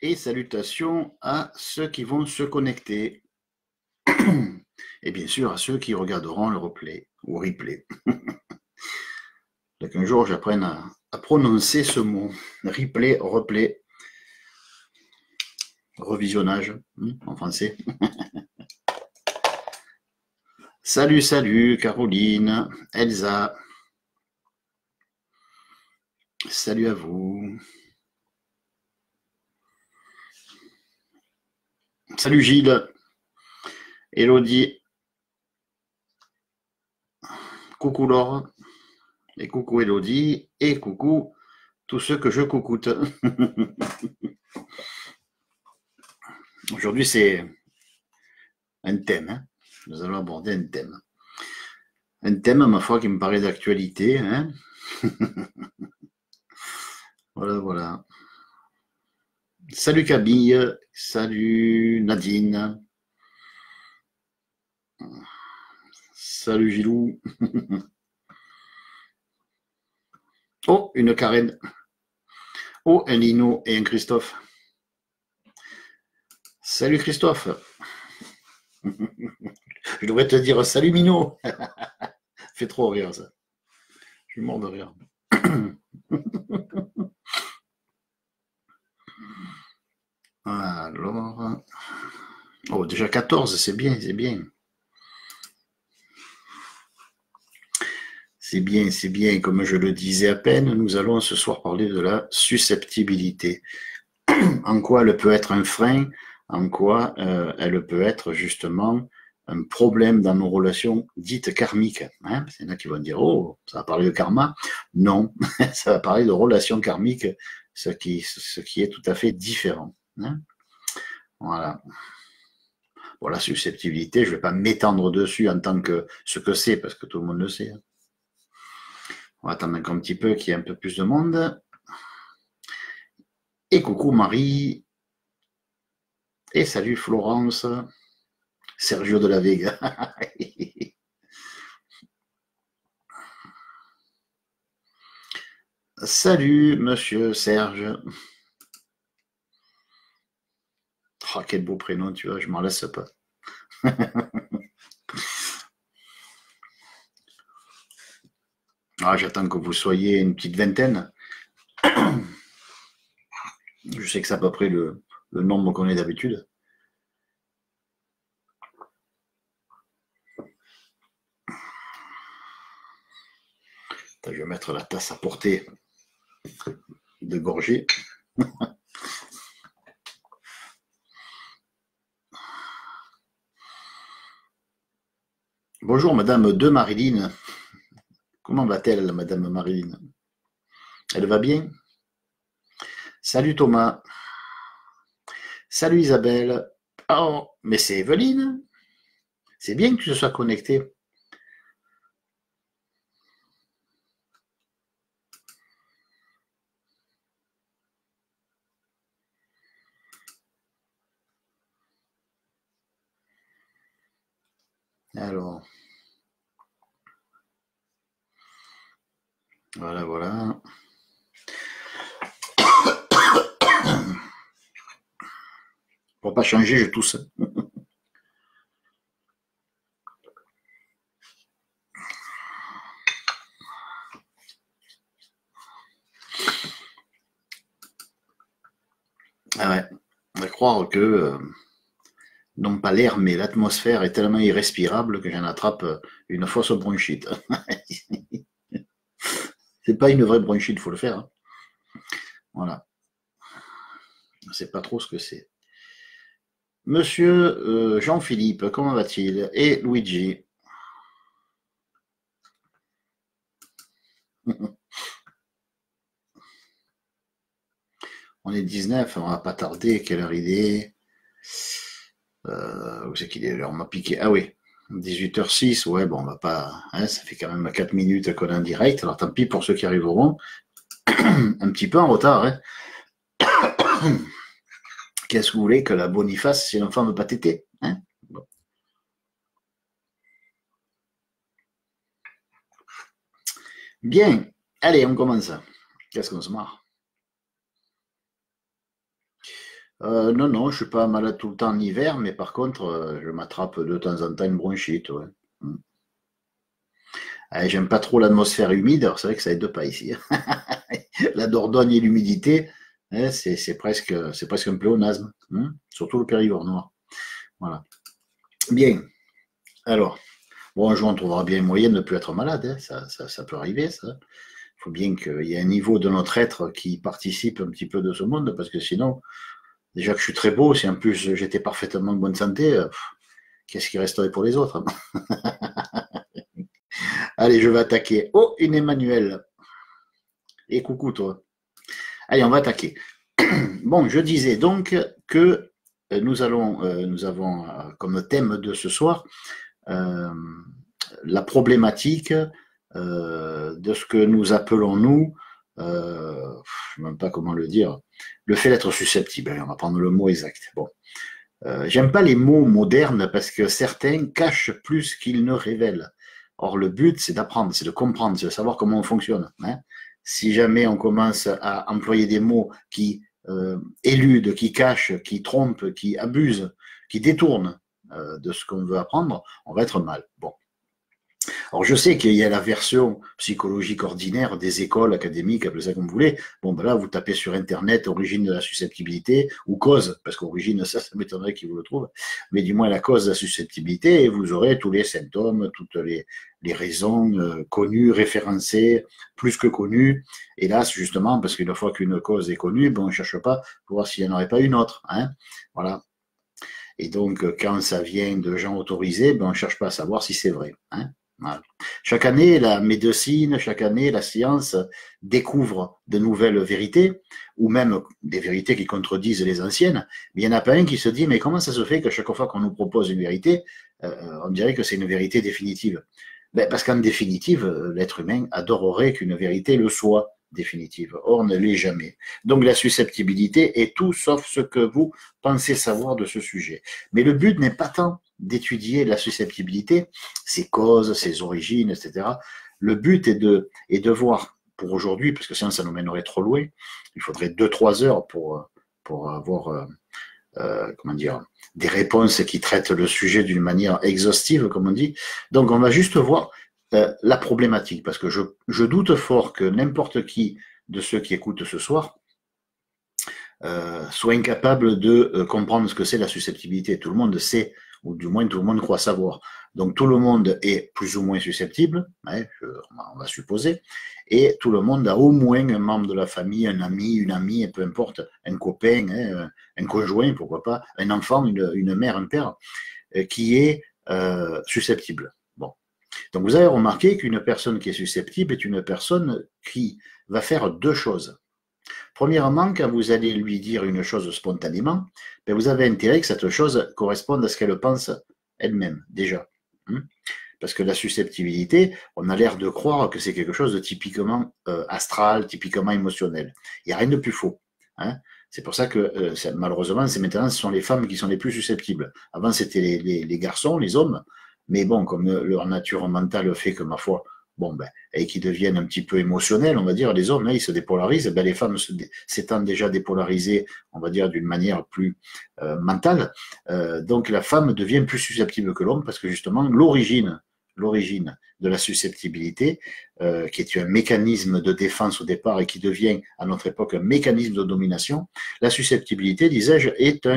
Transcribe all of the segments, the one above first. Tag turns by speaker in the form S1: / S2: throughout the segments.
S1: et salutations à ceux qui vont se connecter. Et bien sûr à ceux qui regarderont le replay ou replay. Qu'un jour j'apprenne à prononcer ce mot. Replay, replay, revisionnage en français. Salut, salut Caroline, Elsa. Salut à vous. Salut Gilles, Elodie, coucou Laure, et coucou Elodie, et coucou tous ceux que je coucoute. Aujourd'hui c'est un thème, hein. Nous allons aborder un thème. Un thème, ma foi, qui me paraît d'actualité. Hein. Voilà, voilà. Salut Camille, salut Nadine. Salut Gilou. Oh, une Karen. Oh, un Lino et un Christophe. Salut Christophe. Je devrais te dire salut Mino. Fait trop rire ça. Je suis mort de rire. Alors. Oh, déjà 14, c'est bien, c'est bien. C'est bien, c'est bien. Comme je le disais à peine, nous allons ce soir parler de la susceptibilité. En quoi elle peut être un frein, en quoi elle peut être justement un problème dans nos relations dites karmiques. Hein. Il y en a qui vont dire, oh, ça va parler de karma. Non, ça va parler de relations karmiques, ce qui est tout à fait différent. Hein. Voilà. Bon, la susceptibilité, je ne vais pas m'étendre dessus en tant que ce que c'est, parce que tout le monde le sait. On va attendre un petit peu qu'il y ait un peu plus de monde. Et coucou Marie. Et salut Florence. Sergio de la Vega. Salut monsieur Serge. Oh, quel beau prénom, tu vois, je m'en lasse pas. Ah, j'attends que vous soyez une petite vingtaine. Je sais que c'est à peu près le nombre qu'on est d'habitude. Je vais mettre la tasse à portée de gorgée. Bonjour madame de Marilyn. Comment va-t-elle madame Marilyn? Elle va bien? Salut Thomas. Salut Isabelle. Oh, mais c'est Evelyne. C'est bien que tu sois connecté. Alors. Voilà, voilà. Pour pas changer, je tousse. Ah ouais. On va croire que, non pas l'air, mais l'atmosphère est tellement irrespirable que j'en attrape une fausse bronchite. C'est pas une vraie bronchite, faut le faire. Hein. Voilà. Je sais pas trop ce que c'est. Monsieur Jean-Philippe, comment va-t-il? Et Luigi. On est 19, on va pas tarder. Quelle heure il est? Où c'est qu'il est l'heure? On m'a piqué. Ah oui, 18h06. Ouais, bon, on va pas. Hein, ça fait quand même 4 minutes qu'on est en direct. Alors tant pis pour ceux qui arriveront. Un petit peu en retard. Hein. Qu'est-ce que vous voulez que la Boniface si l'enfant ne veut pas téter? Hein, bon. Bien. Allez, on commence. Qu'est-ce qu'on se marre? Non, non, je suis pas malade tout le temps en hiver, mais par contre, je m'attrape de temps en temps une bronchite. Ouais. Mm. J'aime pas trop l'atmosphère humide, alors c'est vrai que ça aide pas ici. La Dordogne et l'humidité, hein, c'est presque un pléonasme, hein, surtout le Périgord noir. Voilà. Bien. Alors, bon, un jour on trouvera bien un moyen de ne plus être malade, hein, ça peut arriver, ça. Il faut bien qu'il y ait un niveau de notre être qui participe un petit peu de ce monde, parce que sinon, déjà que je suis très beau, si en plus j'étais parfaitement en bonne santé, qu'est-ce qui resterait pour les autres, hein? Allez, je vais attaquer. Oh, une Emmanuel. Et coucou toi. Allez, on va attaquer. Bon, je disais donc que nous avons comme thème de ce soir euh, la problématique de ce que nous appelons, nous, je ne sais même pas comment le dire, le fait d'être susceptible. On va prendre le mot exact. Bon. J'aime pas les mots modernes parce que certains cachent plus qu'ils ne révèlent. Or, le but, c'est d'apprendre, c'est de comprendre, c'est de savoir comment on fonctionne. Hein. Si jamais on commence à employer des mots qui éludent, qui cachent, qui trompent, qui abusent, qui détournent de ce qu'on veut apprendre, on va être mal. Bon. Alors, je sais qu'il y a la version psychologique ordinaire des écoles académiques, appelez ça comme vous voulez. Bon, ben là, vous tapez sur Internet origine de la susceptibilité ou cause, parce qu'origine, ça m'étonnerait qu'ils vous le trouvent, mais du moins la cause de la susceptibilité, et vous aurez tous les symptômes, toutes les raisons connues, référencées, plus que connues. Et là, c'est justement parce qu'une fois qu'une cause est connue, ben, on ne cherche pas pour voir s'il n'y en aurait pas une autre. Hein. Voilà. Et donc, quand ça vient de gens autorisés, ben, on ne cherche pas à savoir si c'est vrai. Hein. Voilà. Chaque année, la médecine, chaque année, la science découvre de nouvelles vérités, ou même des vérités qui contredisent les anciennes. Mais il n'y en a pas un qui se dit, mais comment ça se fait qu'à chaque fois qu'on nous propose une vérité, on dirait que c'est une vérité définitive? Ben, parce qu'en définitive, l'être humain adorerait qu'une vérité le soit définitive. Or, ne l'est jamais. Donc, la susceptibilité est tout sauf ce que vous pensez savoir de ce sujet. Mais le but n'est pas tant d'étudier la susceptibilité, ses causes, ses origines, etc. Le but est de voir, pour aujourd'hui, parce que sinon ça nous mènerait trop loin, il faudrait 2-3 heures pour avoir comment dire, des réponses qui traitent le sujet d'une manière exhaustive, comme on dit. Donc on va juste voir la problématique, parce que je doute fort que n'importe qui de ceux qui écoutent ce soir soit incapable de comprendre ce que c'est la susceptibilité. Tout le monde sait, ou du moins tout le monde croit savoir. Donc tout le monde est plus ou moins susceptible, hein, on va supposer, et tout le monde a au moins un membre de la famille, un ami, une amie, peu importe, un copain, hein, un conjoint, pourquoi pas, un enfant, une mère, un père, qui est susceptible. Bon. Donc vous avez remarqué qu'une personne qui est susceptible est une personne qui va faire deux choses. Premièrement, quand vous allez lui dire une chose spontanément, ben vous avez intérêt que cette chose corresponde à ce qu'elle pense elle-même, déjà. Parce que la susceptibilité, on a l'air de croire que c'est quelque chose de typiquement astral, typiquement émotionnel. Il n'y a rien de plus faux. Hein. C'est pour ça que malheureusement, maintenant, ce sont les femmes qui sont les plus susceptibles. Avant, c'était les garçons, les hommes. Mais bon, comme leur nature mentale fait que, ma foi, bon, ben, et qui deviennent un petit peu émotionnels, on va dire, les hommes, hein, ils se dépolarisent, ben, les femmes s'étant déjà dépolarisées, on va dire, d'une manière plus mentale, donc la femme devient plus susceptible que l'homme parce que justement, l'origine de la susceptibilité, qui est un mécanisme de défense au départ et qui devient à notre époque un mécanisme de domination, la susceptibilité, disais-je, est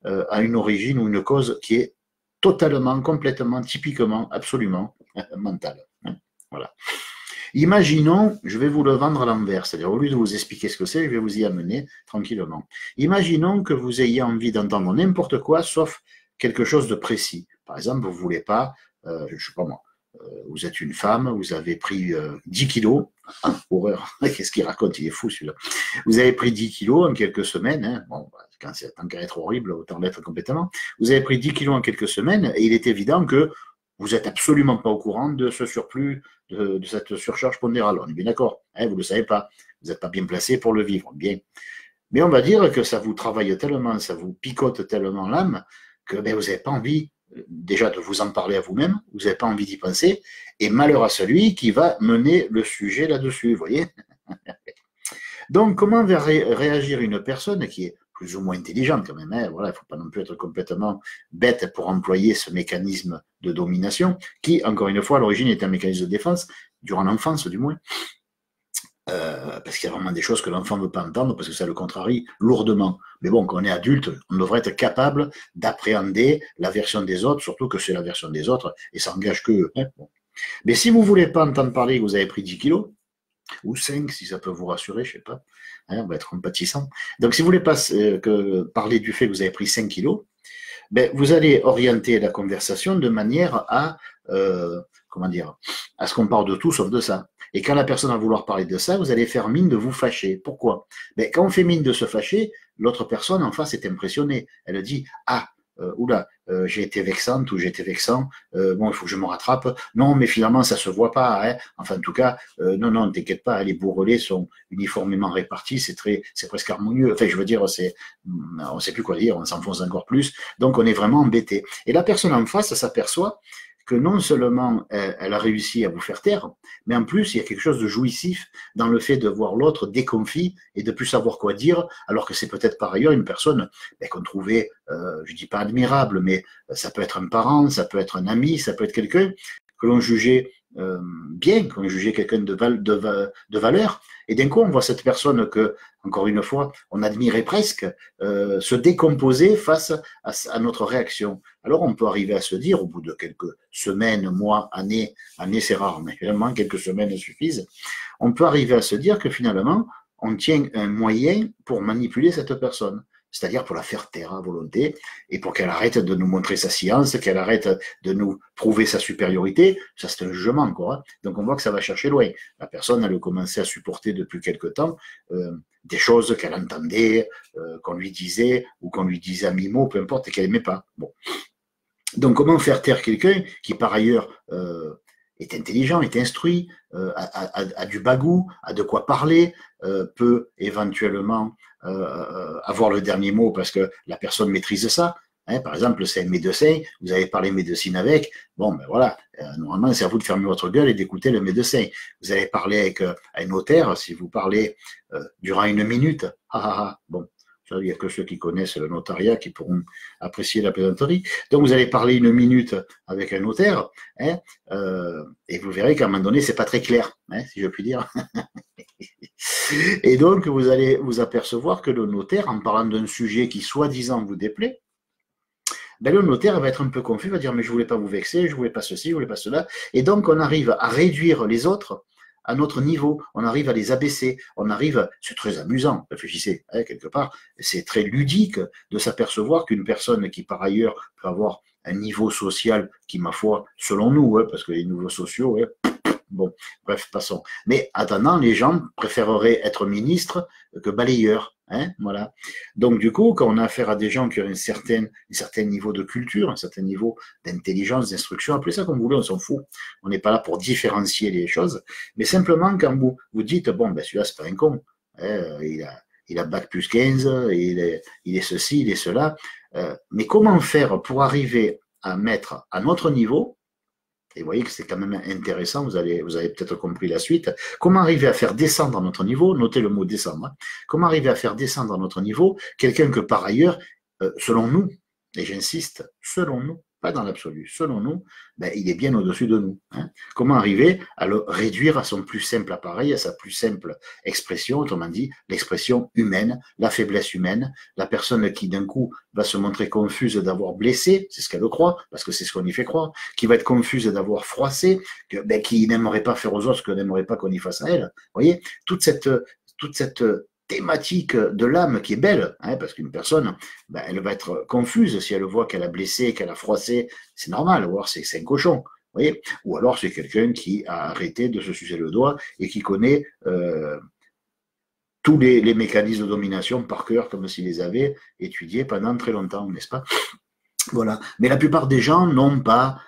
S1: à une origine ou une cause qui est totalement, complètement, typiquement, absolument mentale. Hein. Voilà. Imaginons, je vais vous le vendre à l'envers, c'est-à-dire au lieu de vous expliquer ce que c'est, je vais vous y amener tranquillement. Imaginons que vous ayez envie d'entendre n'importe quoi, sauf quelque chose de précis. Par exemple, vous ne voulez pas, je ne sais pas moi, vous êtes une femme, vous avez pris 10 kilos, ah, horreur, qu'est-ce qu'il raconte, il est fou celui-là. Vous avez pris 10 kilos en quelques semaines, hein. Bon, tant qu'à être horrible, autant l'être complètement. Vous avez pris 10 kilos en quelques semaines, et il est évident que vous n'êtes absolument pas au courant de ce surplus, de cette surcharge pondérale. On est bien d'accord, hein, vous ne le savez pas. Vous n'êtes pas bien placé pour le vivre, bien. Mais on va dire que ça vous travaille tellement, ça vous picote tellement l'âme, que ben, vous n'avez pas envie déjà de vous en parler à vous-même, vous n'avez pas envie d'y penser, et malheur à celui qui va mener le sujet là-dessus, vous voyez. Donc, comment va réagir une personne qui est plus ou moins intelligente quand même. Hein. Voilà, il ne faut pas non plus être complètement bête pour employer ce mécanisme de domination, qui, encore une fois, à l'origine est un mécanisme de défense, durant l'enfance du moins. Parce qu'il y a vraiment des choses que l'enfant ne veut pas entendre, parce que ça le contrarie lourdement. Mais bon, quand on est adulte, on devrait être capable d'appréhender la version des autres, surtout que c'est la version des autres, et ça engage que eux. Hein. Bon. Mais si vous ne voulez pas entendre parler que vous avez pris 10 kilos, ou 5, si ça peut vous rassurer, je ne sais pas, hein, on va être compatissant. Donc si vous ne voulez pas parler du fait que vous avez pris 5 kilos, ben, vous allez orienter la conversation de manière à, comment dire, à ce qu'on parle de tout sauf de ça. Et quand la personne va vouloir parler de ça, vous allez faire mine de vous fâcher. Pourquoi? Ben, quand on fait mine de se fâcher, l'autre personne en face est impressionnée. Elle dit « Ah, oula, j'ai été vexante ou j'ai été vexant, bon, il faut que je me rattrape. Non, mais finalement, ça se voit pas. Hein. Enfin, en tout cas, non, ne t'inquiète pas, les bourrelets sont uniformément répartis, c'est presque harmonieux. Enfin, je veux dire, on sait plus quoi dire, on s'enfonce encore plus. Donc, on est vraiment embêté. Et la personne en face s'aperçoit que non seulement elle a réussi à vous faire taire, mais en plus, il y a quelque chose de jouissif dans le fait de voir l'autre déconfit et de plus savoir quoi dire, alors que c'est peut-être par ailleurs une personne qu'on trouvait, je dis pas admirable, mais ça peut être un parent, ça peut être un ami, ça peut être quelqu'un que l'on jugeait bien, qu'on jugeait quelqu'un de valeur, et d'un coup on voit cette personne que, encore une fois, on admirait presque, se décomposer face à notre réaction. Alors on peut arriver à se dire, au bout de quelques semaines, mois, années c'est rare, mais finalement quelques semaines suffisent, on peut arriver à se dire que finalement on tient un moyen pour manipuler cette personne. C'est-à-dire pour la faire taire à volonté, et pour qu'elle arrête de nous montrer sa science, qu'elle arrête de nous prouver sa supériorité. Ça, c'est un jugement, quoi. Donc, on voit que ça va chercher loin. La personne, elle a commencé à supporter depuis quelque temps des choses qu'elle entendait, qu'on lui disait, ou qu'on lui disait à mi-mot, peu importe, et qu'elle n'aimait pas. Bon. Donc, comment faire taire quelqu'un qui, par ailleurs, est intelligent, est instruit, a du bagou, a de quoi parler, peut éventuellement avoir le dernier mot parce que la personne maîtrise ça. Hein, par exemple, c'est un médecin, vous avez parlé médecine avec, bon, ben voilà, normalement, c'est à vous de fermer votre gueule et d'écouter le médecin. Vous allez parler avec un notaire, si vous parlez durant 1 minute, bon, il n'y a que ceux qui connaissent le notariat qui pourront apprécier la plaisanterie. Donc, vous allez parler 1 minute avec un notaire, hein, et vous verrez qu'à un moment donné, c'est pas très clair, hein, si je puis dire. Et donc, vous allez vous apercevoir que le notaire, en parlant d'un sujet qui soi-disant vous déplaît, ben le notaire va être un peu confus, va dire mais je voulais pas vous vexer, je voulais pas ceci, je voulais pas cela. Et donc, on arrive à réduire les autres à notre niveau, on arrive à les abaisser, on arrive, c'est très amusant, réfléchissez, hein, quelque part, c'est très ludique de s'apercevoir qu'une personne qui par ailleurs peut avoir un niveau social qui, ma foi, selon nous, hein, parce que les niveaux sociaux, hein, bon, bref, passons. Mais attendant, les gens préféreraient être ministres que balayeurs. Hein, voilà. Donc, du coup, quand on a affaire à des gens qui ont un certain niveau de culture, un certain niveau d'intelligence, d'instruction, appelez ça comme vous voulez, on s'en fout. On n'est pas là pour différencier les choses. Mais simplement, quand vous dites, bon, ben celui-là, c'est pas un con. Hein, il a bac plus 15, il est ceci, il est cela. Mais comment faire pour arriver à mettre à notre niveau? Et vous voyez que c'est quand même intéressant, vous avez peut-être compris la suite. Comment arriver à faire descendre à notre niveau, notez le mot descendre, hein, comment arriver à faire descendre à notre niveau quelqu'un que par ailleurs, selon nous, et j'insiste, selon nous, pas dans l'absolu, selon nous, ben, il est bien au-dessus de nous. Hein. Comment arriver à le réduire à son plus simple appareil, à sa plus simple expression, autrement dit, l'expression humaine, la faiblesse humaine, la personne qui d'un coup va se montrer confuse d'avoir blessé, c'est ce qu'elle croit, parce que c'est ce qu'on y fait croire, qui va être confuse d'avoir froissé, qui n'aimerait pas faire aux autres ce qu'on n'aimerait pas qu'on y fasse à elle. Vous voyez, toute cette thématique de l'âme qui est belle, hein, parce qu'une personne, ben, elle va être confuse si elle voit qu'elle a blessé, qu'elle a froissé, c'est normal, ou alors c'est un cochon, vous voyez, ou alors c'est quelqu'un qui a arrêté de se sucer le doigt et qui connaît tous les mécanismes de domination par cœur, comme s'il les avait étudiés pendant très longtemps, n'est-ce pas? Voilà. Mais la plupart des gens n'ont pas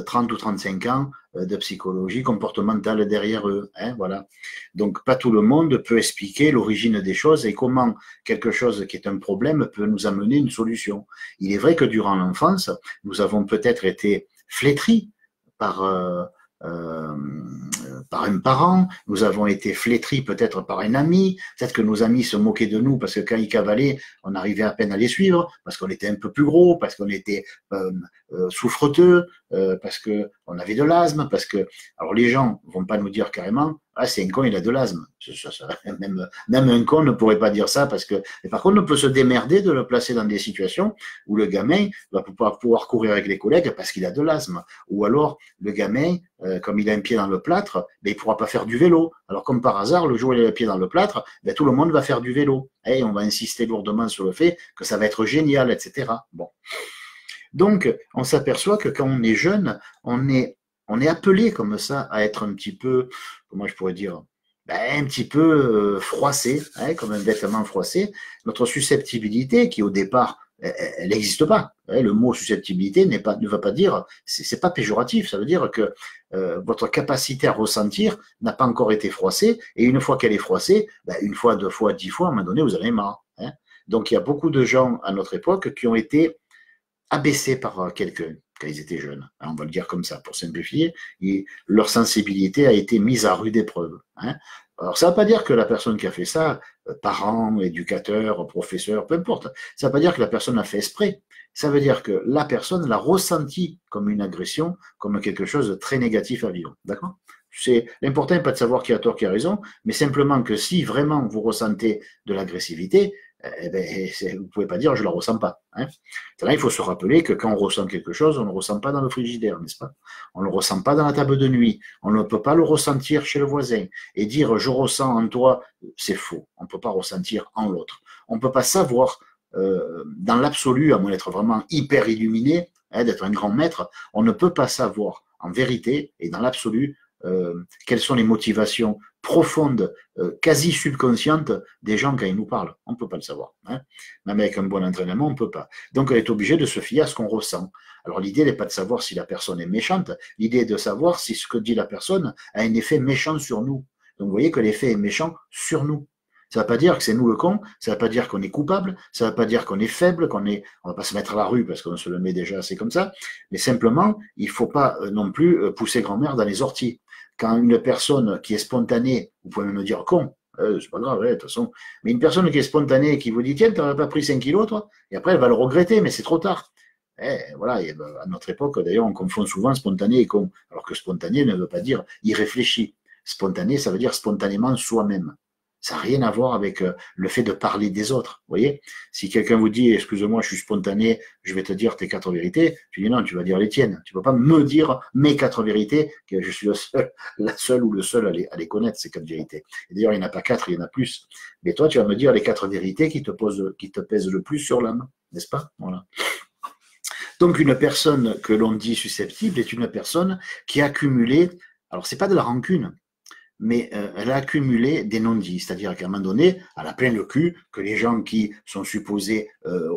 S1: 30 ou 35 ans de psychologie comportementale derrière eux. Hein, voilà. Donc, pas tout le monde peut expliquer l'origine des choses et comment quelque chose qui est un problème peut nous amener une solution. Il est vrai que durant l'enfance, nous avons peut-être été flétris par par un parent, nous avons été flétris peut-être par un ami, peut-être que nos amis se moquaient de nous parce que quand ils cavalaient, on arrivait à peine à les suivre, parce qu'on était un peu plus gros, parce qu'on était souffreteux, parce qu'on avait de l'asthme, parce que... Alors les gens vont pas nous dire carrément, ah c'est un con, il a de l'asthme. Même un con ne pourrait pas dire ça, parce que... Et par contre, on peut se démerder de le placer dans des situations où le gamin va pouvoir courir avec les collègues parce qu'il a de l'asthme. Ou alors, le gamin, comme il a un pied dans le plâtre, ben, il ne pourra pas faire du vélo. Alors, comme par hasard, le jour où il a le pied dans le plâtre, ben, tout le monde va faire du vélo. Et on va insister lourdement sur le fait que ça va être génial, etc. Bon. Donc, on s'aperçoit que quand on est jeune, on est appelé comme ça à être un petit peu, comment je pourrais dire, ben, un petit peu froissé, hein, comme un vêtement froissé. Notre susceptibilité, qui au départ, elle n'existe pas. Le mot susceptibilité ne va pas dire, c'est pas péjoratif, ça veut dire que votre capacité à ressentir n'a pas encore été froissée, et une fois qu'elle est froissée, ben, une fois, deux fois, 10 fois, à un moment donné, vous en avez marre. Hein. Donc il y a beaucoup de gens à notre époque qui ont été abaissés par quelqu'un quand ils étaient jeunes. On va le dire comme ça pour simplifier. Et leur sensibilité a été mise à rude épreuve. Hein. Alors ça ne veut pas dire que la personne qui a fait ça, parent, éducateur, professeur, peu importe, ça ne veut pas dire que la personne a fait exprès. Ça veut dire que la personne l'a ressenti comme une agression, comme quelque chose de très négatif à vivre. D'accord ? L'important n'est pas de savoir qui a tort, qui a raison, mais simplement que si vraiment vous ressentez de l'agressivité, eh ben, vous ne pouvez pas dire je ne la ressens pas. Hein. Là, il faut se rappeler que quand on ressent quelque chose, on ne le ressent pas dans le frigidaire, n'est-ce pas? On ne le ressent pas dans la table de nuit. On ne peut pas le ressentir chez le voisin. Et dire je ressens en toi, c'est faux. On ne peut pas ressentir en l'autre. On ne peut pas savoir dans l'absolu, à moins d'être vraiment hyper illuminé, hein, d'être un grand maître, on ne peut pas savoir en vérité et dans l'absolu quelles sont les motivations profondes, quasi subconscientes des gens quand ils nous parlent. On ne peut pas le savoir. Hein. Même avec un bon entraînement, on ne peut pas. Donc, on est obligé de se fier à ce qu'on ressent. Alors, l'idée n'est pas de savoir si la personne est méchante, l'idée est de savoir si ce que dit la personne a un effet méchant sur nous. Donc, vous voyez que l'effet est méchant sur nous. Ça ne veut pas dire que c'est nous le con, ça ne veut pas dire qu'on est coupable, ça ne veut pas dire qu'on est faible, on ne va pas se mettre à la rue parce qu'on se le met déjà assez comme ça, mais simplement, il ne faut pas non plus pousser grand-mère dans les orties. Quand une personne qui est spontanée, vous pouvez me dire con, c'est pas grave, de toute façon, mais une personne qui est spontanée et qui vous dit tiens, tu n'aurais pas pris 5 kilos, toi, et après elle va le regretter, mais c'est trop tard. Voilà, et à notre époque, d'ailleurs, on confond souvent spontané et con, alors que spontané ne veut pas dire irréfléchi. Spontané, ça veut dire spontanément soi-même. Ça n'a rien à voir avec le fait de parler des autres. Vous voyez, si quelqu'un vous dit, excuse-moi, je suis spontané, je vais te dire tes 4 vérités, tu dis non, tu vas dire les tiennes. Tu ne peux pas me dire mes 4 vérités, que je suis la seule ou le seul à les connaître, ces 4 vérités. Et d'ailleurs, il n'y en a pas 4, il y en a plus. Mais toi, tu vas me dire les 4 vérités qui te pèsent le plus sur l'âme, n'est-ce pas? Voilà. Donc, une personne que l'on dit susceptible est une personne qui a accumulé, alors c'est pas de la rancune, mais elle a accumulé des non-dits, c'est-à-dire qu'à un moment donné, elle a plein le cul que les gens qui sont supposés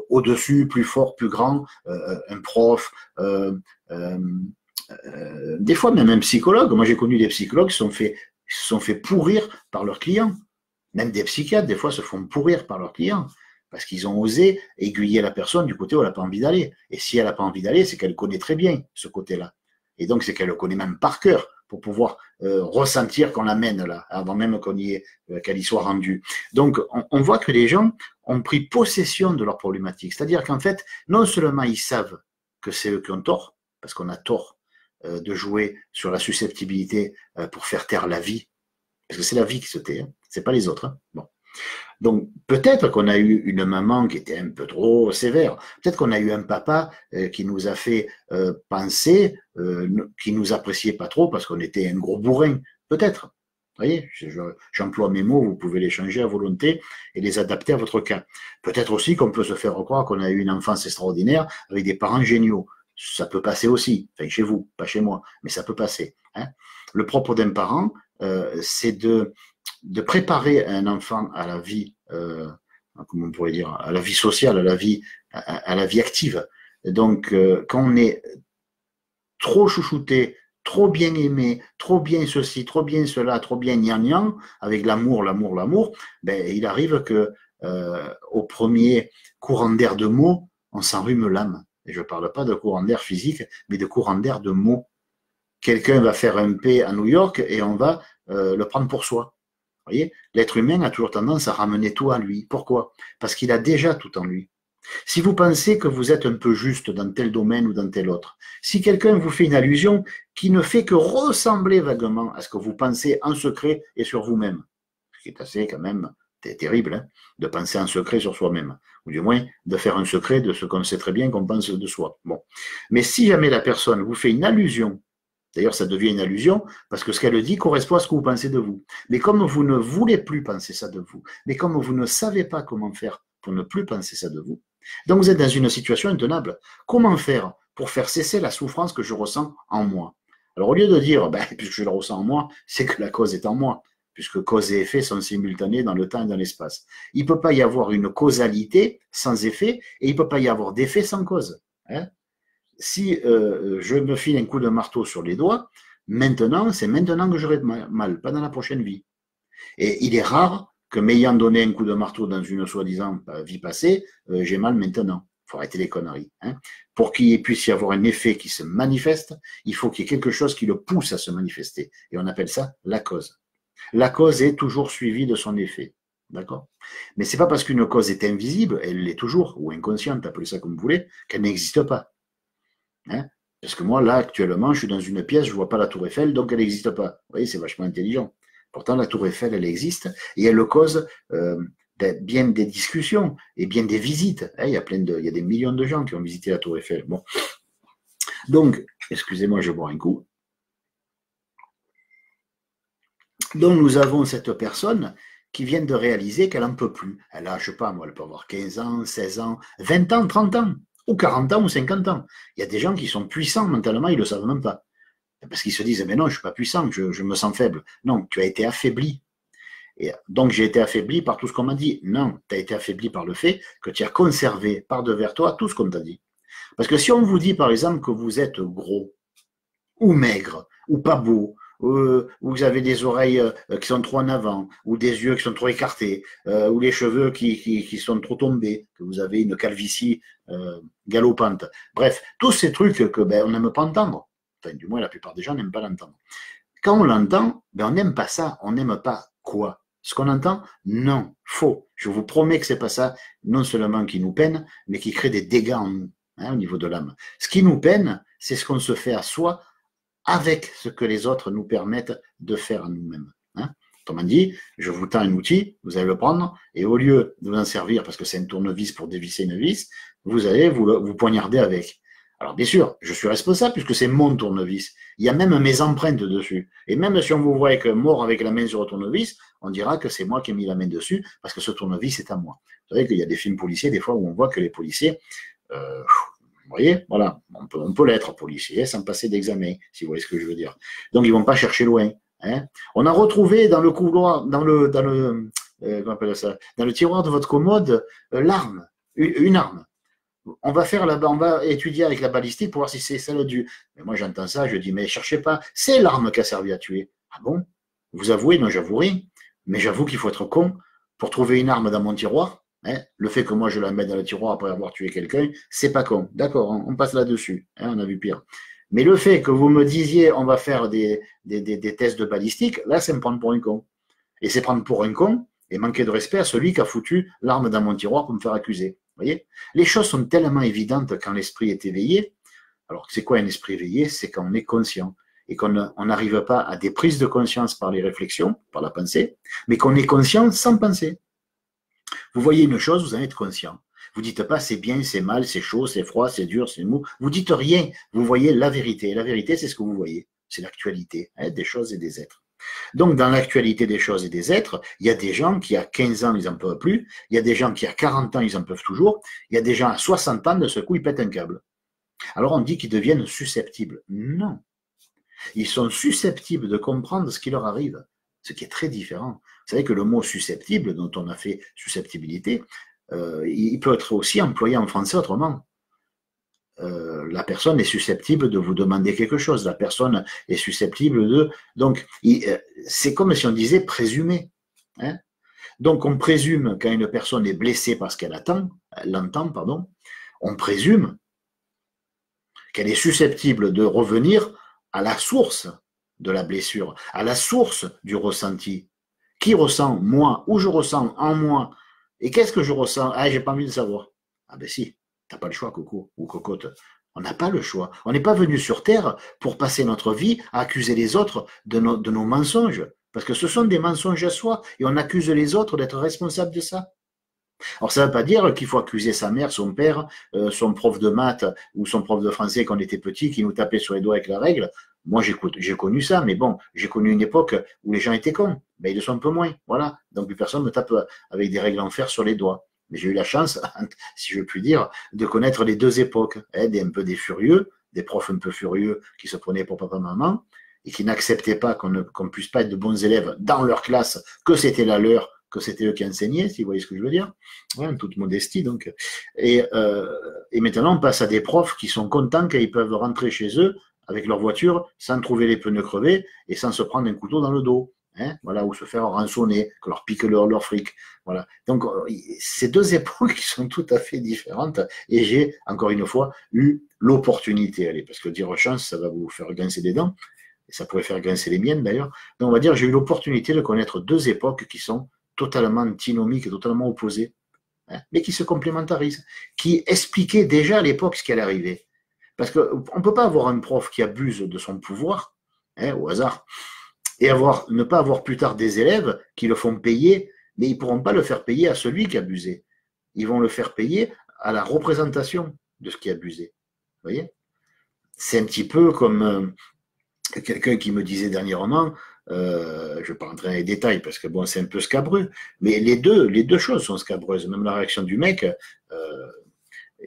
S1: au-dessus, plus forts, plus grands, un prof, des fois même un psychologue, moi j'ai connu des psychologues qui se sont fait pourrir par leurs clients, même des psychiatres des fois se font pourrir par leurs clients, parce qu'ils ont osé aiguiller la personne du côté où elle n'a pas envie d'aller, et si elle n'a pas envie d'aller, c'est qu'elle connaît très bien ce côté-là, et donc c'est qu'elle le connaît même par cœur, pour pouvoir ressentir qu'on l'amène là, avant même qu'elle y soit rendue. Donc, on voit que les gens ont pris possession de leur problématique. C'est-à-dire qu'en fait, non seulement ils savent que c'est eux qui ont tort, parce qu'on a tort de jouer sur la susceptibilité pour faire taire la vie, parce que c'est la vie qui se tait, hein, c'est pas les autres. Hein. Bon. Donc, peut-être qu'on a eu une maman qui était un peu trop sévère. Peut-être qu'on a eu un papa qui nous a fait penser, qui nous appréciait pas trop parce qu'on était un gros bourrin. Peut-être. Vous voyez, j'emploie mes mots, vous pouvez les changer à volonté et les adapter à votre cas. Peut-être aussi qu'on peut se faire croire qu'on a eu une enfance extraordinaire avec des parents géniaux. Ça peut passer aussi. Enfin, chez vous, pas chez moi, mais ça peut passer. Hein. Le propre d'un parent, c'est de préparer un enfant à la vie, comment on pourrait dire, à la vie sociale, à la vie active. Donc, quand on est trop chouchouté, trop bien aimé, trop bien ceci, trop bien cela, trop bien gnangnan, avec l'amour, ben, il arrive que au premier courant d'air de mots, on s'enrhume l'âme. Et je ne parle pas de courant d'air physique, mais de courant d'air de mots. quelqu'un va faire un P à New York et on va le prendre pour soi. Vous voyez, l'être humain a toujours tendance à ramener tout à lui. Pourquoi? Parce qu'il a déjà tout en lui. Si vous pensez que vous êtes un peu juste dans tel domaine ou dans tel autre, si quelqu'un vous fait une allusion qui ne fait que ressembler vaguement à ce que vous pensez en secret et sur vous-même, ce qui est assez quand même terrible, hein, de penser en secret sur soi-même, ou du moins de faire un secret de ce qu'on sait très bien qu'on pense de soi. Bon. Mais si jamais la personne vous fait une allusion, d'ailleurs ça devient une allusion, parce que ce qu'elle dit correspond à ce que vous pensez de vous, mais comme vous ne voulez plus penser ça de vous, mais comme vous ne savez pas comment faire pour ne plus penser ça de vous, donc vous êtes dans une situation intenable. Comment faire pour faire cesser la souffrance que je ressens en moi? Alors au lieu de dire, puisque je la ressens en moi, c'est que la cause est en moi, puisque cause et effet sont simultanés dans le temps et dans l'espace. Il ne peut pas y avoir une causalité sans effet, et il ne peut pas y avoir d'effet sans cause. Hein? Si je me file un coup de marteau sur les doigts, maintenant, c'est maintenant que j'aurai mal, pas dans la prochaine vie. Et il est rare que m'ayant donné un coup de marteau dans une soi-disant vie passée, j'ai mal maintenant. Il faut arrêter les conneries. Hein. Pour qu'il puisse y avoir un effet qui se manifeste, il faut qu'il y ait quelque chose qui le pousse à se manifester. Et on appelle ça la cause. La cause est toujours suivie de son effet. D'accord? Mais c'est pas parce qu'une cause est invisible, elle l'est toujours, ou inconsciente, appelez ça comme vous voulez, qu'elle n'existe pas. Hein? Parce que moi, là, actuellement, je suis dans une pièce, je ne vois pas la tour Eiffel, donc elle n'existe pas. Vous voyez, c'est vachement intelligent. Pourtant, la tour Eiffel, elle existe, et elle cause bien des discussions, et bien des visites. Hein? Il y a des millions de gens qui ont visité la tour Eiffel. Bon. Donc, excusez-moi, je bois un coup. Donc, nous avons cette personne qui vient de réaliser qu'elle n'en peut plus. Elle a, je ne sais pas, moi, elle peut avoir 15 ans, 16 ans, 20 ans, 30 ans, ou 40 ans, ou 50 ans. Il y a des gens qui sont puissants mentalement, ils ne le savent même pas. Parce qu'ils se disent, mais non, je ne suis pas puissant, je me sens faible. Non, tu as été affaibli. Et donc, j'ai été affaibli par tout ce qu'on m'a dit. Non, tu as été affaibli par le fait que tu as conservé par devers toi tout ce qu'on t'a dit. Parce que si on vous dit, par exemple, que vous êtes gros, ou maigre, ou pas beau, ou vous avez des oreilles qui sont trop en avant, ou des yeux qui sont trop écartés, ou les cheveux qui sont trop tombés, que vous avez une calvitie galopante. Bref, tous ces trucs que on n'aime pas entendre. Enfin, du moins, la plupart des gens n'aiment pas l'entendre. Quand on l'entend, on n'aime pas ça. On n'aime pas quoi? Ce qu'on entend? Non, faux. Je vous promets que c'est pas ça, non seulement qui nous peine, mais qui crée des dégâts en nous, hein, au niveau de l'âme. Ce qui nous peine, c'est ce qu'on se fait à soi avec ce que les autres nous permettent de faire à nous-mêmes. Hein. Autrement dit, je vous tends un outil, vous allez le prendre, et au lieu de vous en servir, parce que c'est un tournevis pour dévisser une vis, vous allez vous poignarder avec. Alors bien sûr, je suis responsable puisque c'est mon tournevis. Il y a même mes empreintes dessus. Et même si on vous voit mort avec la main sur le tournevis, on dira que c'est moi qui ai mis la main dessus parce que ce tournevis est à moi. Vous savez qu'il y a des films policiers, des fois, où on voit que les policiers, vous voyez, voilà, on peut l'être policier sans passer d'examen, si vous voyez ce que je veux dire. Donc ils ne vont pas chercher loin. Hein. On a retrouvé dans le couloir, dans le tiroir de votre commode, l'arme, une arme. On va étudier avec la balistique pour voir si c'est celle du. Mais moi j'entends ça, je dis mais cherchez pas, c'est l'arme qui a servi à tuer. Ah bon? Vous avouez? Non, j'avoue rien. Mais j'avoue qu'il faut être con pour trouver une arme dans mon tiroir. Hein. Le fait que moi je la mette dans le tiroir après avoir tué quelqu'un, c'est pas con. D'accord, on passe là-dessus. Hein, on a vu pire. Mais le fait que vous me disiez on va faire des tests de balistique, là c'est me prendre pour un con. Et c'est prendre pour un con et manquer de respect à celui qui a foutu l'arme dans mon tiroir pour me faire accuser. Vous voyez? Les choses sont tellement évidentes quand l'esprit est éveillé. Alors, c'est quoi un esprit éveillé? C'est quand on est conscient et qu'on n'arrive pas à des prises de conscience par les réflexions, par la pensée, mais qu'on est conscient sans penser. Vous voyez une chose, vous en êtes conscient. Vous dites pas c'est bien, c'est mal, c'est chaud, c'est froid, c'est dur, c'est mou. Vous dites rien. Vous voyez la vérité. Et la vérité, c'est ce que vous voyez. C'est l'actualité, hein, des choses et des êtres. Donc, dans l'actualité des choses et des êtres, il y a des gens qui, à 15 ans, ils n'en peuvent plus. Il y a des gens qui, à 40 ans, ils en peuvent toujours. Il y a des gens, à 60 ans, de ce coup, ils pètent un câble. Alors, on dit qu'ils deviennent susceptibles. Non. Ils sont susceptibles de comprendre ce qui leur arrive, ce qui est très différent. Vous savez que le mot susceptible, dont on a fait susceptibilité, il peut être aussi employé en français autrement. La personne est susceptible de vous demander quelque chose. La personne est susceptible de... Donc, c'est comme si on disait présumer. Hein. Donc, on présume quand une personne est blessée parce qu'elle l'entend, on présume qu'elle est susceptible de revenir à la source de la blessure, à la source du ressenti. Qui ressent? Moi. Ou je ressens en moi. Et qu'est-ce que je ressens? Ah, j'ai pas envie de savoir. Ah ben si, t'as pas le choix, Coco ou Cocotte. On n'a pas le choix. On n'est pas venu sur Terre pour passer notre vie à accuser les autres de nos mensonges. Parce que ce sont des mensonges à soi. Et on accuse les autres d'être responsables de ça. Alors, ça ne veut pas dire qu'il faut accuser sa mère, son père, son prof de maths ou son prof de français quand on était petit qui nous tapait sur les doigts avec la règle. Moi, j'ai connu ça, mais bon, j'ai connu une époque où les gens étaient cons. Ben, ils le sont un peu moins. Voilà. Donc, plus personne ne me tape avec des règles en fer sur les doigts. Mais j'ai eu la chance, si je puis dire, de connaître les deux époques. Un peu des furieux, des profs un peu furieux qui se prenaient pour papa-maman et qui n'acceptaient pas qu'on ne puisse pas être de bons élèves dans leur classe, que c'était la leur, que c'était eux qui enseignaient, si vous voyez ce que je veux dire, ouais, en toute modestie donc. Et maintenant, on passe à des profs qui sont contents qu'ils peuvent rentrer chez eux avec leur voiture sans trouver les pneus crevés et sans se prendre un couteau dans le dos. Voilà, ou se faire rançonner, que leur pique leur fric. Voilà. Donc, ces deux époques qui sont tout à fait différentes, et j'ai, encore une fois, eu l'opportunité, parce que dire chance, ça va vous faire grincer des dents, et ça pourrait faire grincer les miennes d'ailleurs. Donc, on va dire, j'ai eu l'opportunité de connaître deux époques qui sont totalement antinomiques et totalement opposées, mais qui se complémentarisent, qui expliquaient déjà à l'époque ce qui allait arriver. Parce qu'on ne peut pas avoir un prof qui abuse de son pouvoir, au hasard, et ne pas avoir plus tard des élèves qui le font payer, mais ils ne pourront pas le faire payer à celui qui a abusé. Ils vont le faire payer à la représentation de ce qui a abusé. Vous voyez? C'est un petit peu comme quelqu'un qui me disait dernièrement, je ne vais pas rentrer dans les détails parce que bon, c'est un peu scabreux, mais les deux choses sont scabreuses. Même la réaction du mec,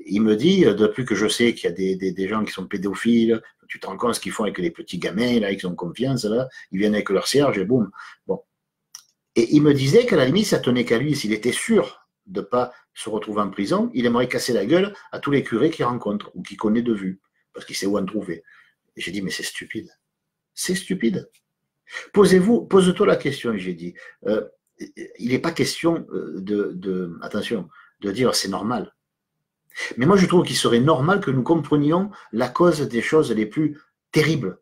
S1: il me dit, depuis que je sais qu'il y a des gens qui sont pédophiles, tu te rends compte ce qu'ils font avec les petits gamins, là, ils ont confiance, là, ils viennent avec leur cierge et boum. Bon. Et il me disait qu'à la limite, ça tenait qu'à lui, s'il était sûr de ne pas se retrouver en prison, il aimerait casser la gueule à tous les curés qu'il rencontre ou qu'il connaît de vue, parce qu'il sait où en trouver. Et j'ai dit, mais c'est stupide. C'est stupide. Pose-toi la question, j'ai dit. Il n'est pas question attention, de dire c'est normal. Mais moi, je trouve qu'il serait normal que nous comprenions la cause des choses les plus terribles,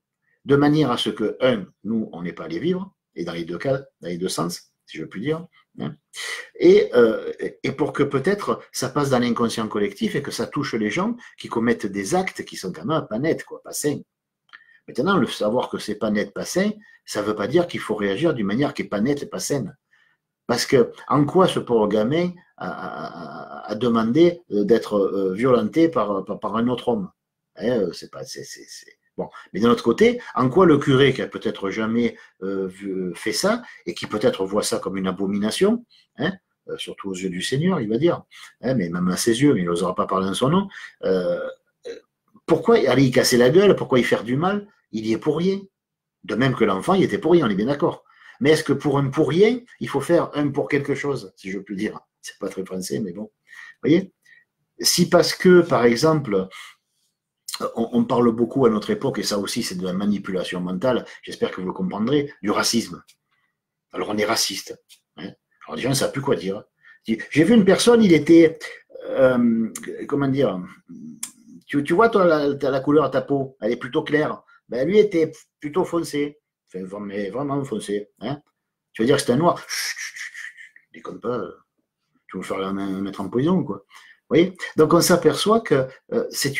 S1: de manière à ce que, nous, on n'ait pas à les vivre, et dans les deux cas, dans les deux sens, si je puis dire, et pour que peut-être ça passe dans l'inconscient collectif et que ça touche les gens qui commettent des actes qui sont quand même pas nets, pas sains. Maintenant, le savoir que c'est pas net, pas sain, ça ne veut pas dire qu'il faut réagir d'une manière qui n'est pas nette et pas saine. Parce que, en quoi ce pauvre gamin a demandé d'être violenté par un autre homme? Bon. Mais d'un autre côté, en quoi le curé qui a peut-être jamais fait ça et qui peut-être voit ça comme une abomination, surtout aux yeux du Seigneur, il va dire, mais même à ses yeux, mais il n'osera pas parler en son nom, pourquoi aller y casser la gueule? Pourquoi y faire du mal? Il y est pour rien. De même que l'enfant, il était pour rien, on est bien d'accord. Mais est-ce que pour un pour rien, il faut faire un pour quelque chose, si je puis dire? C'est pas très français, mais bon. Vous voyez? Si parce que, par exemple, on parle beaucoup à notre époque, et ça aussi c'est de la manipulation mentale, j'espère que vous le comprendrez, du racisme. Alors on est raciste. Alors déjà, on ne sait plus quoi dire. J'ai vu une personne, il était, comment dire, tu vois, toi, la couleur de ta peau, elle est plutôt claire. Ben, lui était plutôt foncé. Enfin, mais vraiment foncé. Tu veux dire que c'était un noir? Déconne pas. Tu veux me faire mettre en prison, quoi. Vous voyez? Donc, on s'aperçoit que c'est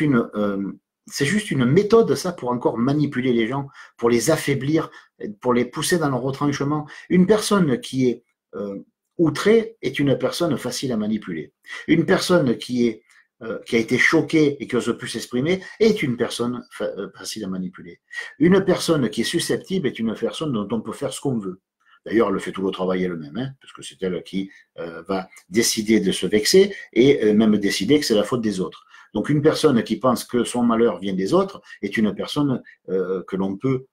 S1: juste une méthode, ça, pour encore manipuler les gens, pour les affaiblir, pour les pousser dans leur retranchement. Une personne qui est outrée est une personne facile à manipuler. Une personne qui a été choquée et qui n'ose plus s'exprimer est une personne facile à manipuler. Une personne qui est susceptible est une personne dont on peut faire ce qu'on veut. D'ailleurs, elle fait tout le travail elle-même, parce que c'est elle qui va décider de se vexer et même décider que c'est la faute des autres. Donc, une personne qui pense que son malheur vient des autres est une personne que l'on peut,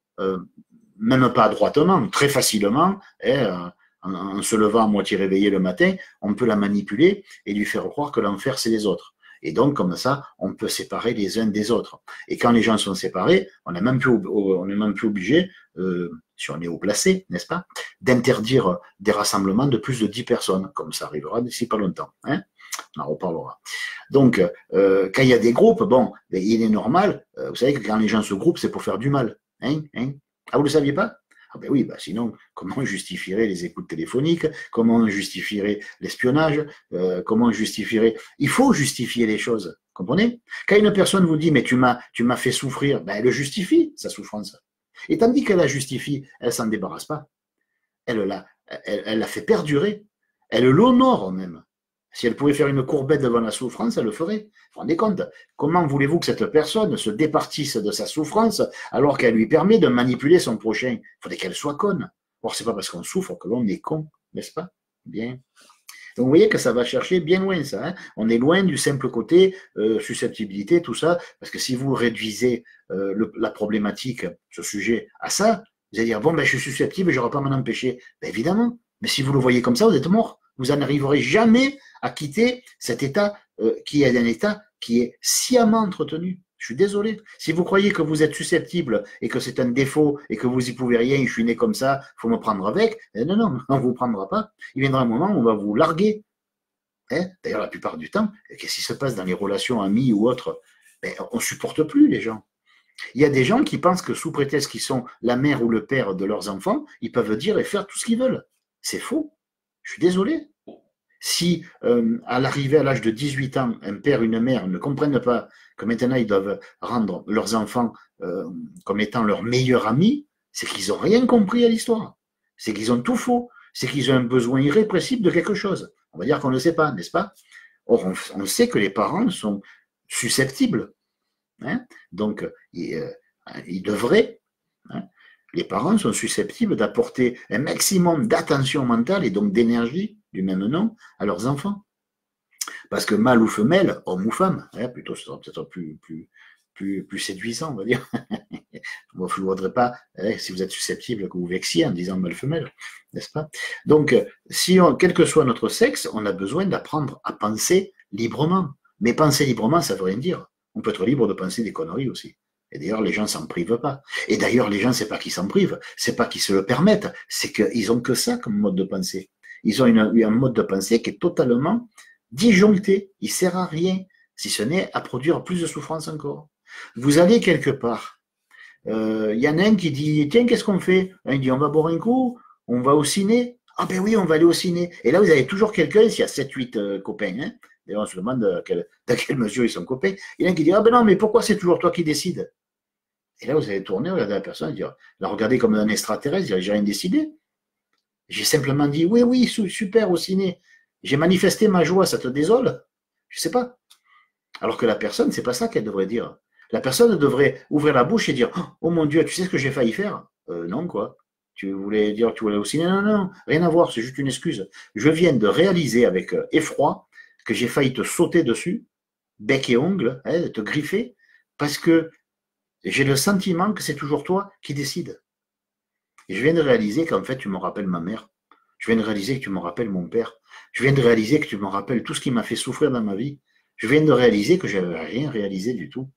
S1: même pas adroitement, très facilement, en se levant à moitié réveillé le matin, on peut la manipuler et lui faire croire que l'enfer, c'est les autres. Et donc, comme ça, on peut séparer les uns des autres. Et quand les gens sont séparés, on n'est même plus obligé, si on est haut placé, n'est-ce pas, d'interdire des rassemblements de plus de 10 personnes, comme ça arrivera d'ici pas longtemps. On en reparlera. Donc, quand il y a des groupes, bon, il est normal, vous savez que quand les gens se groupent, c'est pour faire du mal. Ah, vous ne le saviez pas? Ah ben oui, bah sinon, comment on justifierait les écoutes téléphoniques? Comment on justifierait l'espionnage? Comment on justifierait... Il faut justifier les choses, comprenez? Quand une personne vous dit, mais tu m'as fait souffrir, ben elle le justifie, sa souffrance. Et tandis qu'elle la justifie, elle s'en débarrasse pas. Elle la fait perdurer. Elle l'honore même. Si elle pouvait faire une courbette devant la souffrance, elle le ferait. Vous vous rendez compte? Comment voulez-vous que cette personne se départisse de sa souffrance alors qu'elle lui permet de manipuler son prochain? Il faudrait qu'elle soit conne. Or, c'est pas parce qu'on souffre que l'on est con, n'est-ce pas? Bien. Donc, vous voyez que ça va chercher bien loin, ça. Hein. On est loin du simple côté susceptibilité, tout ça, parce que si vous réduisez la problématique, ce sujet, à ça, vous allez dire, bon, ben, je suis susceptible, je n'aurai pas à m'en empêcher. Ben, évidemment. Mais si vous le voyez comme ça, vous êtes mort. Vous n'arriverez jamais à quitter cet état qui est un état qui est sciemment entretenu. Je suis désolé. Si vous croyez que vous êtes susceptible et que c'est un défaut et que vous y pouvez rien, je suis né comme ça, faut me prendre avec, non, non, on ne vous prendra pas. Il viendra un moment où on va vous larguer. Hein. D'ailleurs, la plupart du temps, qu'est-ce qui se passe dans les relations amies ou autres? Ben, on ne supporte plus les gens. Il y a des gens qui pensent que sous prétexte qu'ils sont la mère ou le père de leurs enfants, ils peuvent dire et faire tout ce qu'ils veulent. C'est faux. Je suis désolé. Si à l'arrivée à l'âge de 18 ans, un père, une mère ne comprennent pas que maintenant ils doivent rendre leurs enfants comme étant leurs meilleurs amis, c'est qu'ils n'ont rien compris à l'histoire. C'est qu'ils ont tout faux. C'est qu'ils ont un besoin irrépressible de quelque chose. On va dire qu'on ne le sait pas, n'est-ce pas? Or, on sait que les parents sont susceptibles. Hein. Donc, ils devraient. Hein. Les parents sont susceptibles d'apporter un maximum d'attention mentale et donc d'énergie du même nom à leurs enfants. Parce que mâle ou femelle, homme ou femme, hein, plutôt ce sera peut-être plus séduisant, on va dire. Moi, je ne voudrais pas, hein, si vous êtes susceptible, que vous vexiez en disant mâle-femelle, n'est-ce pas? Donc, quel que soit notre sexe, on a besoin d'apprendre à penser librement. Mais penser librement, ça ne veut rien dire. On peut être libre de penser des conneries aussi. Et d'ailleurs, les gens s'en privent pas. Et d'ailleurs, les gens, c'est pas qu'ils s'en privent, c'est pas qu'ils se le permettent, c'est qu'ils ont que ça comme mode de pensée. Ils ont un mode de pensée qui est totalement disjoncté. Il sert à rien, si ce n'est à produire plus de souffrance encore. Vous allez quelque part. Y en a un qui dit, tiens, qu'est-ce qu'on fait? Il dit, on va boire un coup, on va au ciné. Ah ben oui, on va aller au ciné. Et là, vous avez toujours quelqu'un, s'il y a 7-8 copains, hein. D'ailleurs, on se demande dans quelle mesure ils sont copains. Il y en a un qui dit, ah ben non, mais pourquoi c'est toujours toi qui décides? Et là, vous allez tourner, regarder la personne, dire, la regarder comme un extraterrestre, dire, j'ai rien décidé. J'ai simplement dit, oui, oui, super, au ciné. J'ai manifesté ma joie, ça te désole? Je sais pas. Alors que la personne, c'est pas ça qu'elle devrait dire. La personne devrait ouvrir la bouche et dire, oh mon Dieu, tu sais ce que j'ai failli faire? Non, quoi. Tu voulais dire que tu voulais au ciné? Non, non, rien à voir, c'est juste une excuse. Je viens de réaliser avec effroi que j'ai failli te sauter dessus, bec et ongles, hein, te griffer, parce que j'ai le sentiment que c'est toujours toi qui décides. Et je viens de réaliser qu'en fait, tu me rappelles ma mère. Je viens de réaliser que tu me rappelles mon père. Je viens de réaliser que tu me rappelles tout ce qui m'a fait souffrir dans ma vie. Je viens de réaliser que je n'avais rien réalisé du tout.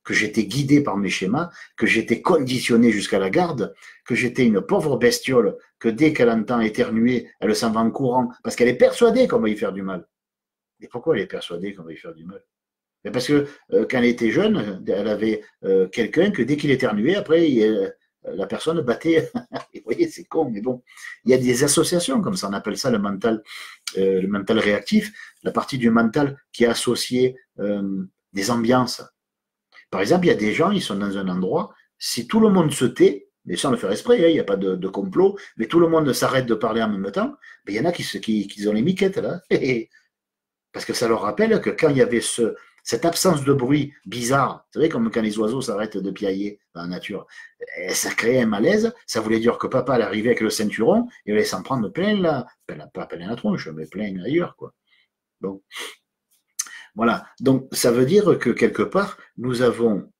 S1: Que j'étais guidé par mes schémas, que j'étais conditionné jusqu'à la garde, que j'étais une pauvre bestiole, que dès qu'elle entend éternuer, elle s'en va en courant, parce qu'elle est persuadée qu'on va y faire du mal. Et pourquoi elle est persuadée qu'on va y faire du mal? Mais parce que quand elle était jeune, elle avait quelqu'un que dès qu'il éternuait, après, la personne battait. Et vous voyez, c'est con, mais bon. Il y a des associations comme ça, on appelle ça le mental réactif, la partie du mental qui est associée des ambiances. Par exemple, il y a des gens, ils sont dans un endroit, si tout le monde se tait, mais sans le faire exprès, hein, il n'y a pas de complot, mais tout le monde s'arrête de parler en même temps, ben, il y en a qui ont les miquettes, là. Parce que ça leur rappelle que quand il y avait cette absence de bruit bizarre, c'est vrai comme quand les oiseaux s'arrêtent de piailler dans la nature, ça créait un malaise, ça voulait dire que papa allait arriver avec le ceinturon, et il allait s'en prendre plein là, pas plein la tronche, mais plein ailleurs, quoi. Donc, voilà. Donc, ça veut dire que quelque part, nous avons,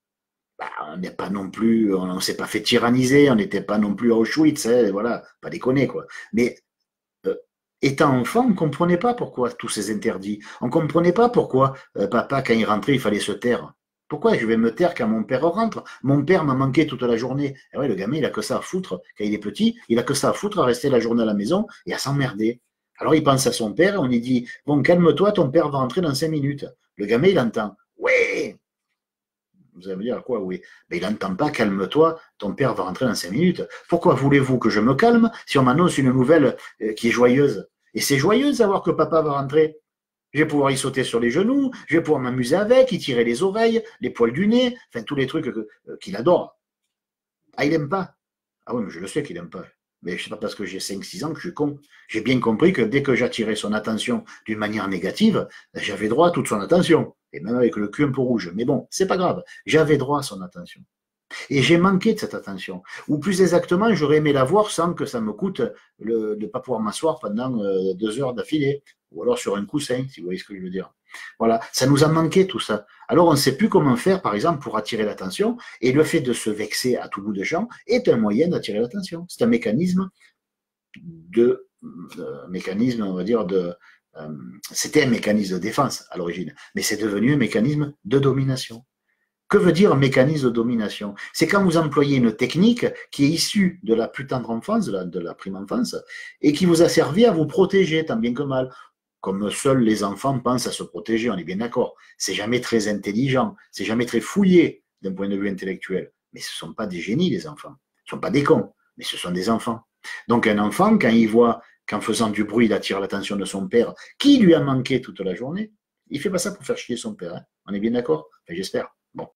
S1: on n'est pas non plus, on ne s'est pas fait tyranniser, on n'était pas non plus à Auschwitz, hein, voilà, pas déconner, quoi. Mais étant enfant, on ne comprenait pas pourquoi tous ces interdits. On ne comprenait pas pourquoi papa, quand il rentrait, il fallait se taire. Pourquoi je vais me taire quand mon père rentre? Mon père m'a manqué toute la journée. Et ouais, le gamin, il a que ça à foutre. Quand il est petit, il a que ça à foutre à rester la journée à la maison et à s'emmerder. Alors il pense à son père, on lui dit, bon, calme-toi, ton père va rentrer dans 5 minutes. Le gamin, il entend, ouais, Vous allez me dire quoi? Oui. Mais il n'entend pas, calme-toi, ton père va rentrer dans 5 minutes. Pourquoi voulez-vous que je me calme si on m'annonce une nouvelle qui est joyeuse? Et c'est joyeux de savoir que papa va rentrer. Je vais pouvoir y sauter sur les genoux, je vais pouvoir m'amuser avec, y tirer les oreilles, les poils du nez, enfin tous les trucs qu'il adore. Ah, il n'aime pas. Ah oui, mais je le sais qu'il n'aime pas. Mais c'est pas parce que j'ai 5-6 ans que je suis con. J'ai bien compris que dès que j'attirais son attention d'une manière négative, j'avais droit à toute son attention. Et même avec le cul un peu rouge. Mais bon, c'est pas grave. J'avais droit à son attention. Et j'ai manqué de cette attention. Ou plus exactement, j'aurais aimé la voir sans que ça me coûte de ne pas pouvoir m'asseoir pendant 2 heures d'affilée. Ou alors sur un coussin, si vous voyez ce que je veux dire. Voilà, ça nous a manqué tout ça. Alors on ne sait plus comment faire, par exemple, pour attirer l'attention. Et le fait de se vexer à tout bout de champ est un moyen d'attirer l'attention. C'est un mécanisme on va dire, c'était un mécanisme de défense à l'origine, mais c'est devenu un mécanisme de domination. Que veut dire un mécanisme de domination? C'est quand vous employez une technique qui est issue de la plus tendre enfance, de la prime enfance, et qui vous a servi à vous protéger, tant bien que mal. Comme seuls les enfants pensent à se protéger, on est bien d'accord. C'est jamais très intelligent, c'est jamais très fouillé d'un point de vue intellectuel. Mais ce ne sont pas des génies, les enfants. Ce ne sont pas des cons, mais ce sont des enfants. Donc un enfant, quand il voit qu'en faisant du bruit, il attire l'attention de son père, qui lui a manqué toute la journée, il ne fait pas ça pour faire chier son père. Hein. On est bien d'accord? Enfin, j'espère. Bon.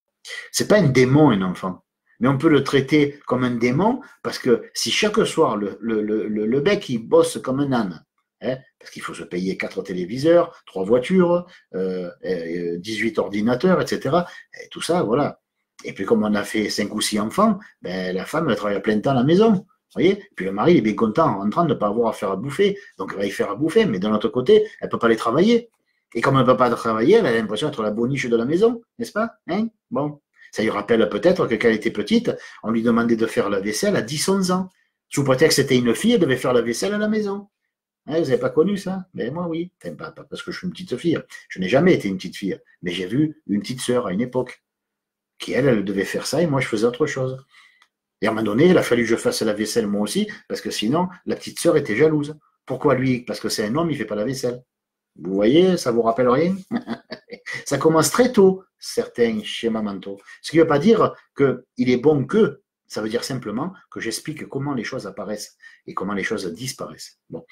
S1: C'est pas un démon, un enfant. Mais on peut le traiter comme un démon parce que si chaque soir le bec il bosse comme un âne, hein, parce qu'il faut se payer 4 téléviseurs, 3 voitures, 18 ordinateurs, etc. Et tout ça, voilà. Et puis comme on a fait 5 ou 6 enfants, ben, la femme elle travaille à plein temps à la maison. Vous voyez? Et puis le mari il est bien content en rentrant de ne pas avoir à faire à bouffer. Donc elle va y faire à bouffer, mais de l'autre côté, elle ne peut pas aller travailler. Et comme elle ne peut pas travailler, elle a l'impression d'être la boniche de la maison, n'est-ce pas? Hein? Bon. Ça lui rappelle peut-être que quand elle était petite, on lui demandait de faire la vaisselle à 10-11 ans. Sous prétexte que c'était une fille, elle devait faire la vaisselle à la maison. Hein, vous n'avez pas connu ça? Mais moi, oui. Enfin, pas parce que je suis une petite fille. Je n'ai jamais été une petite fille. Mais j'ai vu une petite sœur à une époque qui, elle devait faire ça et moi, je faisais autre chose. Et à un moment donné, il a fallu que je fasse la vaisselle moi aussi, parce que sinon, la petite sœur était jalouse. Pourquoi lui? Parce que c'est un homme, il ne fait pas la vaisselle. Vous voyez, ça vous rappelle rien? Ça commence très tôt, certains schémas mentaux. Ce qui ne veut pas dire qu'il est bon que, ça veut dire simplement que j'explique comment les choses apparaissent et comment les choses disparaissent. Bon.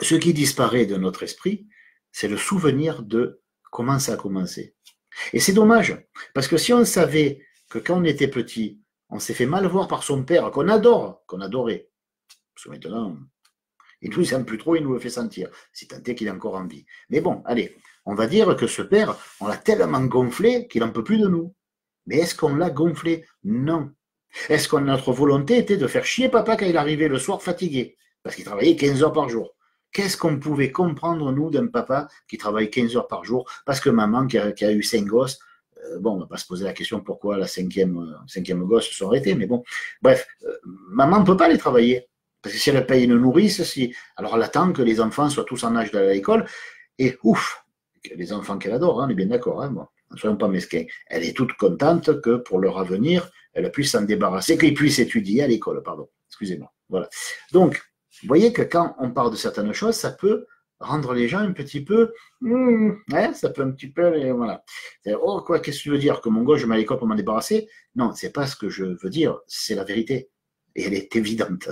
S1: Ce qui disparaît de notre esprit, c'est le souvenir de comment ça a commencé. Et c'est dommage, parce que si on savait que quand on était petit, on s'est fait mal voir par son père, qu'on adore, qu'on adorait, parce que maintenant, il ne nous aime plus trop, il nous le fait sentir, si tant est qu'il est encore en vie. Mais bon, allez, on va dire que ce père, on l'a tellement gonflé qu'il n'en peut plus de nous. Mais est-ce qu'on l'a gonflé? Non. Est-ce que notre volonté était de faire chier papa quand il arrivait le soir fatigué? Parce qu'il travaillait 15 heures par jour. Qu'est-ce qu'on pouvait comprendre, nous, d'un papa qui travaille 15 heures par jour? Parce que maman, qui a eu 5 gosses, bon, on ne va pas se poser la question pourquoi la cinquième gosse se sont arrêtés, mais bon, bref, maman ne peut pas aller travailler. Parce que si elle paye une nourrice, alors elle attend que les enfants soient tous en âge d'aller à l'école, et ouf, les enfants qu'elle adore, hein, on est bien d'accord, hein, bon, ne soyons pas mesquins. Elle est toute contente que pour leur avenir, elle puisse s'en débarrasser, qu'ils puissent étudier à l'école, pardon, excusez-moi. Voilà. Donc, vous voyez que quand on parle de certaines choses, ça peut rendre les gens un petit peu, ça peut un petit peu, voilà. Oh, quoi, qu'est-ce que tu veux dire? Que mon gosse, je mets à l'école pour m'en débarrasser? Non, c'est pas ce que je veux dire, c'est la vérité. Et elle est évidente.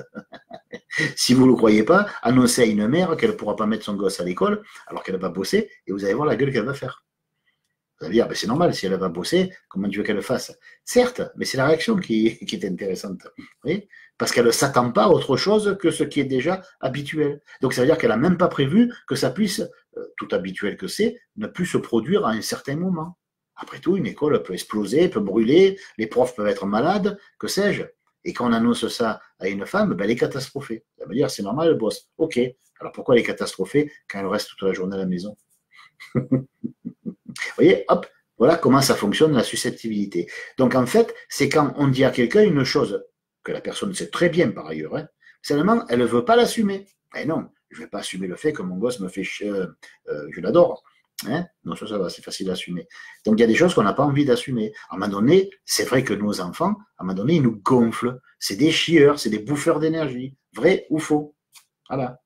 S1: Si vous ne le croyez pas, annoncez à une mère qu'elle ne pourra pas mettre son gosse à l'école alors qu'elle va bosser et vous allez voir la gueule qu'elle va faire. Vous allez dire, ben c'est normal, si elle va bosser, comment tu veux qu'elle le fasse? Certes, mais c'est la réaction qui est intéressante. Vous voyez, parce qu'elle ne s'attend pas à autre chose que ce qui est déjà habituel. Donc ça veut dire qu'elle n'a même pas prévu que ça puisse, tout habituel que c'est, ne plus se produire à un certain moment. Après tout, une école peut exploser, peut brûler, les profs peuvent être malades, que sais-je. Et quand on annonce ça à une femme, ben, elle est catastrophée. Ça veut dire, c'est normal, elle bosse. Ok. Alors pourquoi elle est catastrophée quand elle reste toute la journée à la maison? Vous voyez, hop, voilà comment ça fonctionne la susceptibilité. Donc en fait, c'est quand on dit à quelqu'un une chose que la personne sait très bien par ailleurs, hein, seulement elle ne veut pas l'assumer. Eh non, je ne vais pas assumer le fait que mon gosse me fait chier, je l'adore. Hein, non, ça va, c'est facile à assumer. Donc il y a des choses qu'on n'a pas envie d'assumer. À un moment donné, c'est vrai que nos enfants, à un moment donné, ils nous gonflent. C'est des chieurs, c'est des bouffeurs d'énergie. Vrai ou faux? Voilà.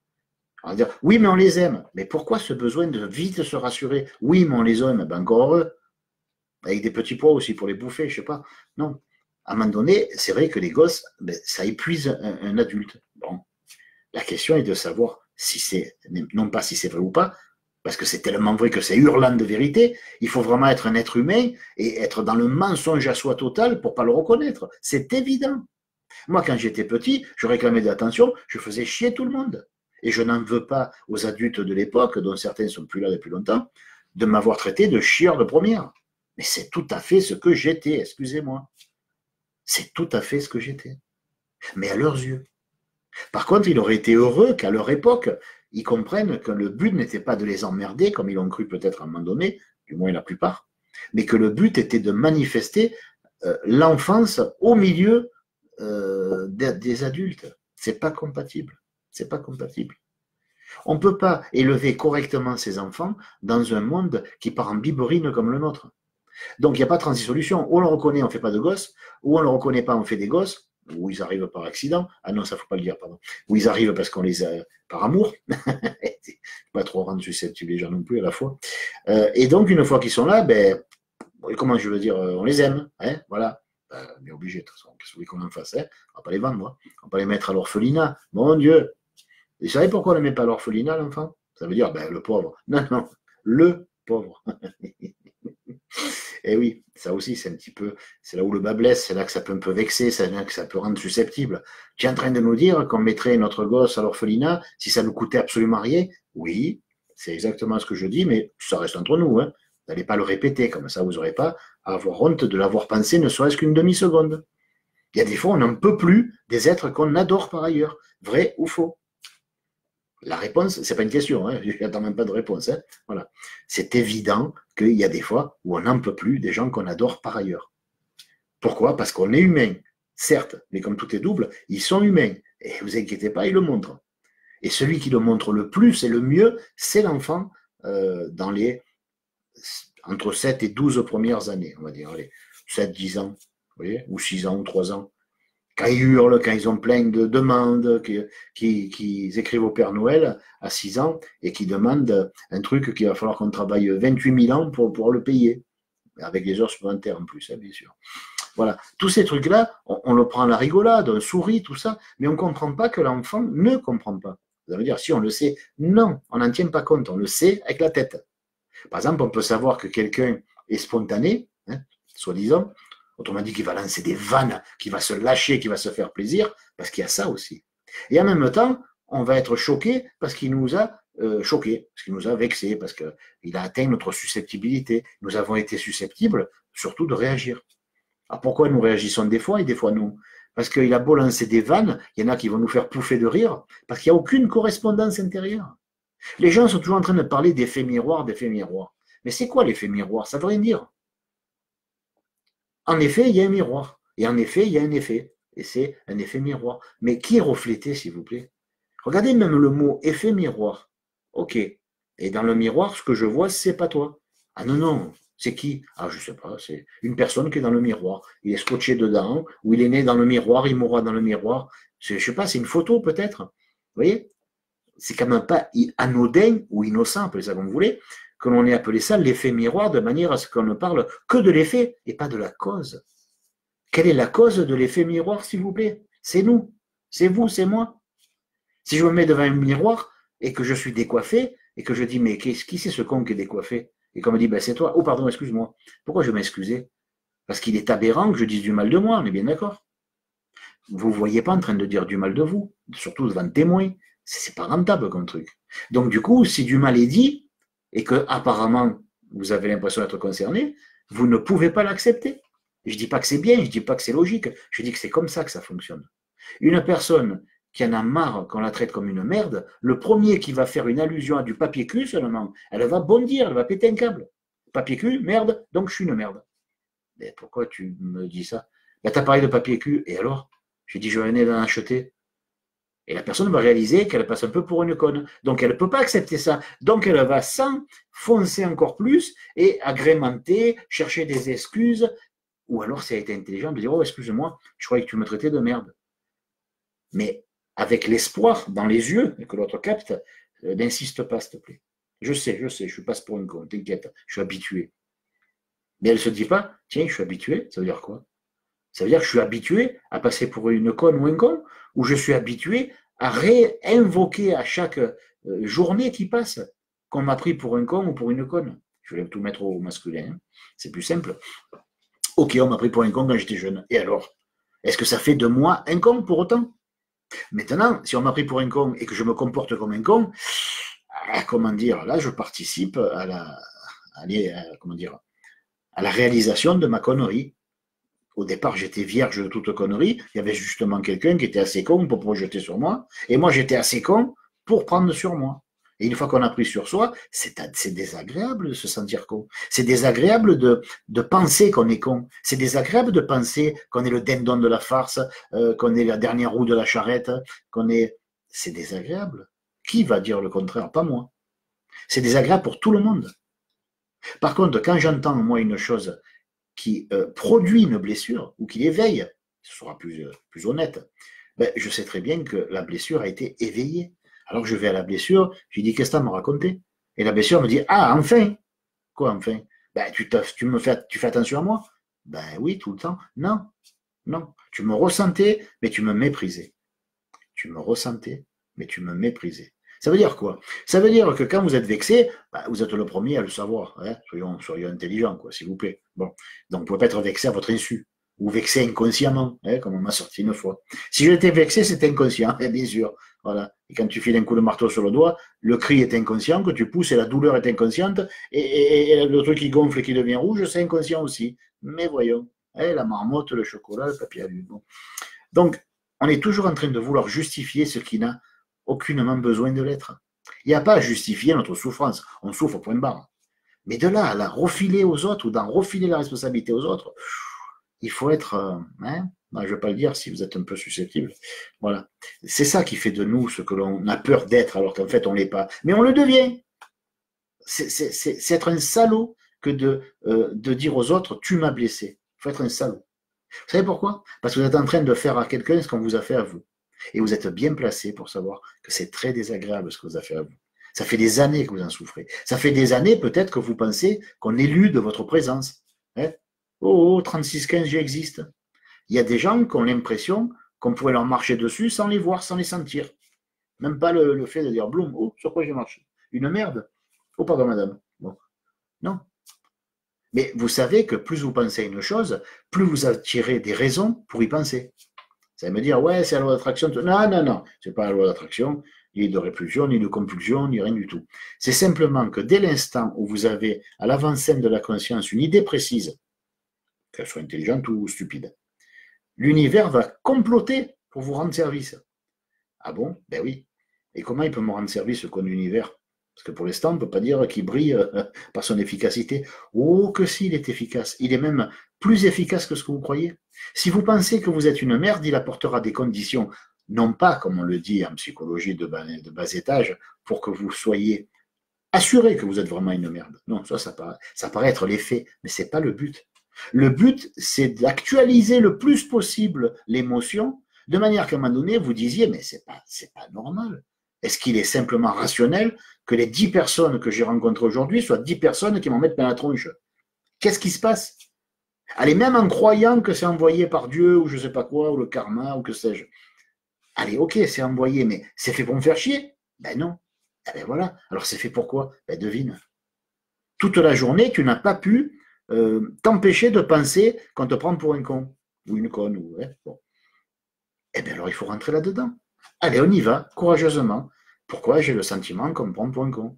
S1: On va dire, oui, mais on les aime. Mais pourquoi ce besoin de vite se rassurer? Oui, mais on les aime. Ben encore heureux. avec des petits pois aussi pour les bouffer, je sais pas. Non. À un moment donné, c'est vrai que les gosses, ben, ça épuise un adulte. Bon. La question est de savoir si c'est, non pas si c'est vrai ou pas, parce que c'est tellement vrai que c'est hurlant de vérité. Il faut vraiment être un être humain et être dans le mensonge à soi total pour pas le reconnaître. C'est évident. Moi, quand j'étais petit, je réclamais de l'attention, je faisais chier tout le monde. Et je n'en veux pas aux adultes de l'époque, dont certains ne sont plus là depuis longtemps, de m'avoir traité de chieur de première. Mais c'est tout à fait ce que j'étais, excusez-moi. C'est tout à fait ce que j'étais. Mais à leurs yeux. Par contre, il aurait été heureux qu'à leur époque, ils comprennent que le but n'était pas de les emmerder, comme ils l'ont cru peut-être à un moment donné, du moins la plupart, mais que le but était de manifester l'enfance au milieu des adultes. C'est pas compatible. C'est pas compatible. On ne peut pas élever correctement ses enfants dans un monde qui part en biberine comme le nôtre. Donc, il n'y a pas de transi-solution. Ou on le reconnaît, on ne fait pas de gosses, ou on ne le reconnaît pas, on fait des gosses, ou ils arrivent par accident. Ah non, ça ne faut pas le dire, pardon. Ou ils arrivent parce qu'on les a par amour. Pas trop rendre susceptibles les gens non plus à la fois. Et donc, une fois qu'ils sont là, ben, comment je veux dire, on les aime. Hein, voilà. On est obligé, de toute façon. Qu'est-ce que vous voulez qu'on en fasse, hein? On ne va pas les vendre, moi. On ne va pas les mettre à l'orphelinat. Mon Dieu. Et vous savez pourquoi on ne les met pas à l'orphelinat, l'enfant? Ça veut dire, ben, le pauvre. Non, non, le pauvre. Et oui, ça aussi, c'est un petit peu, c'est là où le bas blesse, c'est là que ça peut un peu vexer, c'est là que ça peut rendre susceptible. Tu es en train de nous dire qu'on mettrait notre gosse à l'orphelinat si ça nous coûtait absolument rien? Oui, c'est exactement ce que je dis, mais ça reste entre nous. Hein. Vous n'allez pas le répéter, comme ça vous n'aurez pas à avoir honte de l'avoir pensé ne serait-ce qu'une demi-seconde. Il y a des fois, on n'en peut plus des êtres qu'on adore par ailleurs, vrai ou faux. La réponse, c'est pas une question, hein, je n'attends même pas de réponse. Hein, voilà. C'est évident qu'il y a des fois où on n'en peut plus des gens qu'on adore par ailleurs. Pourquoi? Parce qu'on est humain, certes, mais comme tout est double, ils sont humains. Et vous inquiétez pas, ils le montrent. Et celui qui le montre le plus et le mieux, c'est l'enfant dans les entre 7 et 12 premières années, on va dire, allez, 7, 10 ans, vous voyez, ou 6 ans, ou 3 ans. Quand ils hurlent, quand ils ont plein de demandes, qu'ils écrivent au Père Noël à 6 ans et qui demandent un truc qu'il va falloir qu'on travaille 28 000 ans pour pouvoir le payer, avec des heures supplémentaires en plus, hein, bien sûr. Voilà, tous ces trucs-là, on le prend à la rigolade, on sourit, tout ça, mais on ne comprend pas que l'enfant ne comprend pas. Ça veut dire, si on le sait, non, on n'en tient pas compte, on le sait avec la tête. Par exemple, on peut savoir que quelqu'un est spontané, hein, soi-disant, autrement dit qu'il va lancer des vannes, qu'il va se lâcher, qu'il va se faire plaisir, parce qu'il y a ça aussi. Et en même temps, on va être choqué parce qu'il nous a choqués, parce qu'il nous a vexés, parce qu'il a atteint notre susceptibilité. Nous avons été susceptibles surtout de réagir. Alors pourquoi nous réagissons des fois et des fois non? Parce qu'il a beau lancer des vannes, il y en a qui vont nous faire pouffer de rire, parce qu'il n'y a aucune correspondance intérieure. Les gens sont toujours en train de parler d'effet miroir, d'effet miroir. Mais c'est quoi l'effet miroir? Ça veut rien dire. En effet, il y a un miroir. Et en effet, il y a un effet. Et c'est un effet miroir. Mais qui est reflété, s'il vous plaît? Regardez même le mot effet miroir. OK. Et dans le miroir, ce que je vois, c'est pas toi. Ah non, non. C'est qui? Ah, je sais pas. C'est une personne qui est dans le miroir. Il est scotché dedans, ou il est né dans le miroir, il mourra dans le miroir. Je sais pas, c'est une photo peut-être. Vous voyez? C'est quand même pas anodin ou innocent, appelez ça comme vous voulez, que l'on ait appelé ça l'effet miroir de manière à ce qu'on ne parle que de l'effet et pas de la cause. Quelle est la cause de l'effet miroir, s'il vous plaît? C'est nous, c'est vous, c'est moi. Si je me mets devant un miroir et que je suis décoiffé et que je dis mais qui c'est ce con qui est décoiffé? Et qu'on me dit ben c'est toi. Oh pardon, excuse-moi. Pourquoi je vais m'excuser? Parce qu'il est aberrant que je dise du mal de moi, on est bien d'accord. Vous ne voyez pas en train de dire du mal de vous, surtout devant témoin. C'est pas rentable comme truc. Donc du coup, si du mal est dit et que apparemment vous avez l'impression d'être concerné, vous ne pouvez pas l'accepter. Je dis pas que c'est bien, je dis pas que c'est logique, je dis que c'est comme ça que ça fonctionne. Une personne qui en a marre qu'on la traite comme une merde, le premier qui va faire une allusion à du papier cul seulement, elle va bondir, elle va péter un câble. Papier cul, merde, donc je suis une merde. Mais pourquoi tu me dis ça? Ben, t'as parlé de papier cul, et alors? J'ai dit je venais d'en acheter. Et la personne va réaliser qu'elle passe un peu pour une conne. Donc elle ne peut pas accepter ça. Donc elle va s'enfoncer encore plus et agrémenter, chercher des excuses. Ou alors, si elle a été intelligente, de dire oh, excuse-moi, je croyais que tu me traitais de merde. Mais avec l'espoir dans les yeux, et que l'autre capte, n'insiste pas, s'il te plaît. Je sais, je suis passe pour une conne, t'inquiète, je suis habitué. Mais elle ne se dit pas, tiens, je suis habitué, ça veut dire quoi? Ça veut dire que je suis habitué à passer pour une conne ou un con, ou je suis habitué à réinvoquer à chaque journée qui passe qu'on m'a pris pour un con ou pour une conne. Je vais tout mettre au masculin, hein. C'est plus simple. Ok, on m'a pris pour un con quand j'étais jeune. Et alors? Est-ce que ça fait de moi un con pour autant? Maintenant, si on m'a pris pour un con et que je me comporte comme un con, comment dire, là, je participe à comment dire, à la réalisation de ma connerie. Au départ, j'étais vierge de toute connerie. Il y avait justement quelqu'un qui était assez con pour projeter sur moi. Et moi, j'étais assez con pour prendre sur moi. Et une fois qu'on a pris sur soi, c'est désagréable de se sentir con. C'est désagréable de penser qu'on est con. C'est désagréable de penser qu'on est le dindon de la farce, qu'on est la dernière roue de la charrette, qu'on est... C'est désagréable. Qui va dire le contraire? Pas moi. C'est désagréable pour tout le monde. Par contre, quand j'entends, moi, une chose qui produit une blessure ou qui l'éveille, ce sera plus honnête, ben, je sais très bien que la blessure a été éveillée. Alors je vais à la blessure, je lui dis qu'est-ce que tu m'as raconté? Et la blessure me dit ah enfin. Quoi enfin? Ben, tu fais attention à moi? Ben oui, tout le temps. Non, non. Tu me ressentais, mais tu me méprisais. Tu me ressentais, mais tu me méprisais. Ça veut dire quoi? Ça veut dire que quand vous êtes vexé, bah, vous êtes le premier à le savoir. Hein. Soyons intelligents, quoi, s'il vous plaît. Bon. Donc, vous ne pouvez pas être vexé à votre insu. Ou vexé inconsciemment, hein, comme on m'a sorti une fois. Si j'étais vexé, c'est inconscient, bien sûr. Voilà. Et quand tu files un coup de marteau sur le doigt, le cri est inconscient, que tu pousses et la douleur est inconsciente, et le truc qui gonfle et qui devient rouge, c'est inconscient aussi. Mais voyons, hein, la marmotte, le chocolat, le papier à l'huile. Bon. Donc, on est toujours en train de vouloir justifier ce qui n'a aucunement besoin de l'être. Il n'y a pas à justifier notre souffrance. On souffre, point barre. Mais de là à la refiler aux autres ou d'en refiler la responsabilité aux autres, il faut être, hein, je ne vais pas le dire si vous êtes un peu susceptible. Voilà. C'est ça qui fait de nous ce que l'on a peur d'être alors qu'en fait on ne l'est pas. Mais on le devient. C'est être un salaud que de dire aux autres tu m'as blessé. Il faut être un salaud. Vous savez pourquoi? Parce que vous êtes en train de faire à quelqu'un ce qu'on vous a fait à vous. Et vous êtes bien placé pour savoir que c'est très désagréable ce que vous a fait à vous. Ça fait des années que vous en souffrez. Ça fait des années peut-être que vous pensez qu'on élude votre présence. Hein? Oh, 3615, j'existe. Il y a des gens qui ont l'impression qu'on pourrait leur marcher dessus sans les voir, sans les sentir. Même pas le fait de dire, Bloom, oh, sur quoi j'ai marché? Une merde? Oh, pardon, madame. Bon. Non. Mais vous savez que plus vous pensez à une chose, plus vous attirez des raisons pour y penser. Ça va me dire, ouais, c'est la loi d'attraction. Non, non, non, c'est pas la loi d'attraction, ni de répulsion, ni de compulsion, ni rien du tout. C'est simplement que dès l'instant où vous avez à l'avant-scène de la conscience une idée précise, qu'elle soit intelligente ou stupide, l'univers va comploter pour vous rendre service. Ah bon? Ben oui. Et comment il peut me rendre service, ce con univers? Parce que pour l'instant, on ne peut pas dire qu'il brille par son efficacité. Oh, que s'il est efficace. Il est même plus efficace que ce que vous croyez. Si vous pensez que vous êtes une merde, il apportera des conditions, non pas, comme on le dit en psychologie de bas étage, pour que vous soyez assuré que vous êtes vraiment une merde. Non, ça paraît être l'effet, mais ce n'est pas le but. Le but, c'est d'actualiser le plus possible l'émotion, de manière qu'à un moment donné, vous disiez, mais c'est pas normal. Est-ce qu'il est simplement rationnel que les 10 personnes que j'ai rencontrées aujourd'hui soient 10 personnes qui m'en mettent plein la tronche? Qu'est-ce qui se passe? Allez, même en croyant que c'est envoyé par Dieu ou je ne sais pas quoi, ou le karma, ou que sais-je. Allez, ok, c'est envoyé, mais c'est fait pour me faire chier? Ben non. Eh ben voilà. Alors c'est fait pour quoi? Ben devine. Toute la journée, tu n'as pas pu t'empêcher de penser qu'on te prend pour un con, ou une conne, ou bon. Eh bien alors il faut rentrer là-dedans. Allez, on y va, courageusement. Pourquoi j'ai le sentiment qu'on me prend pour un con?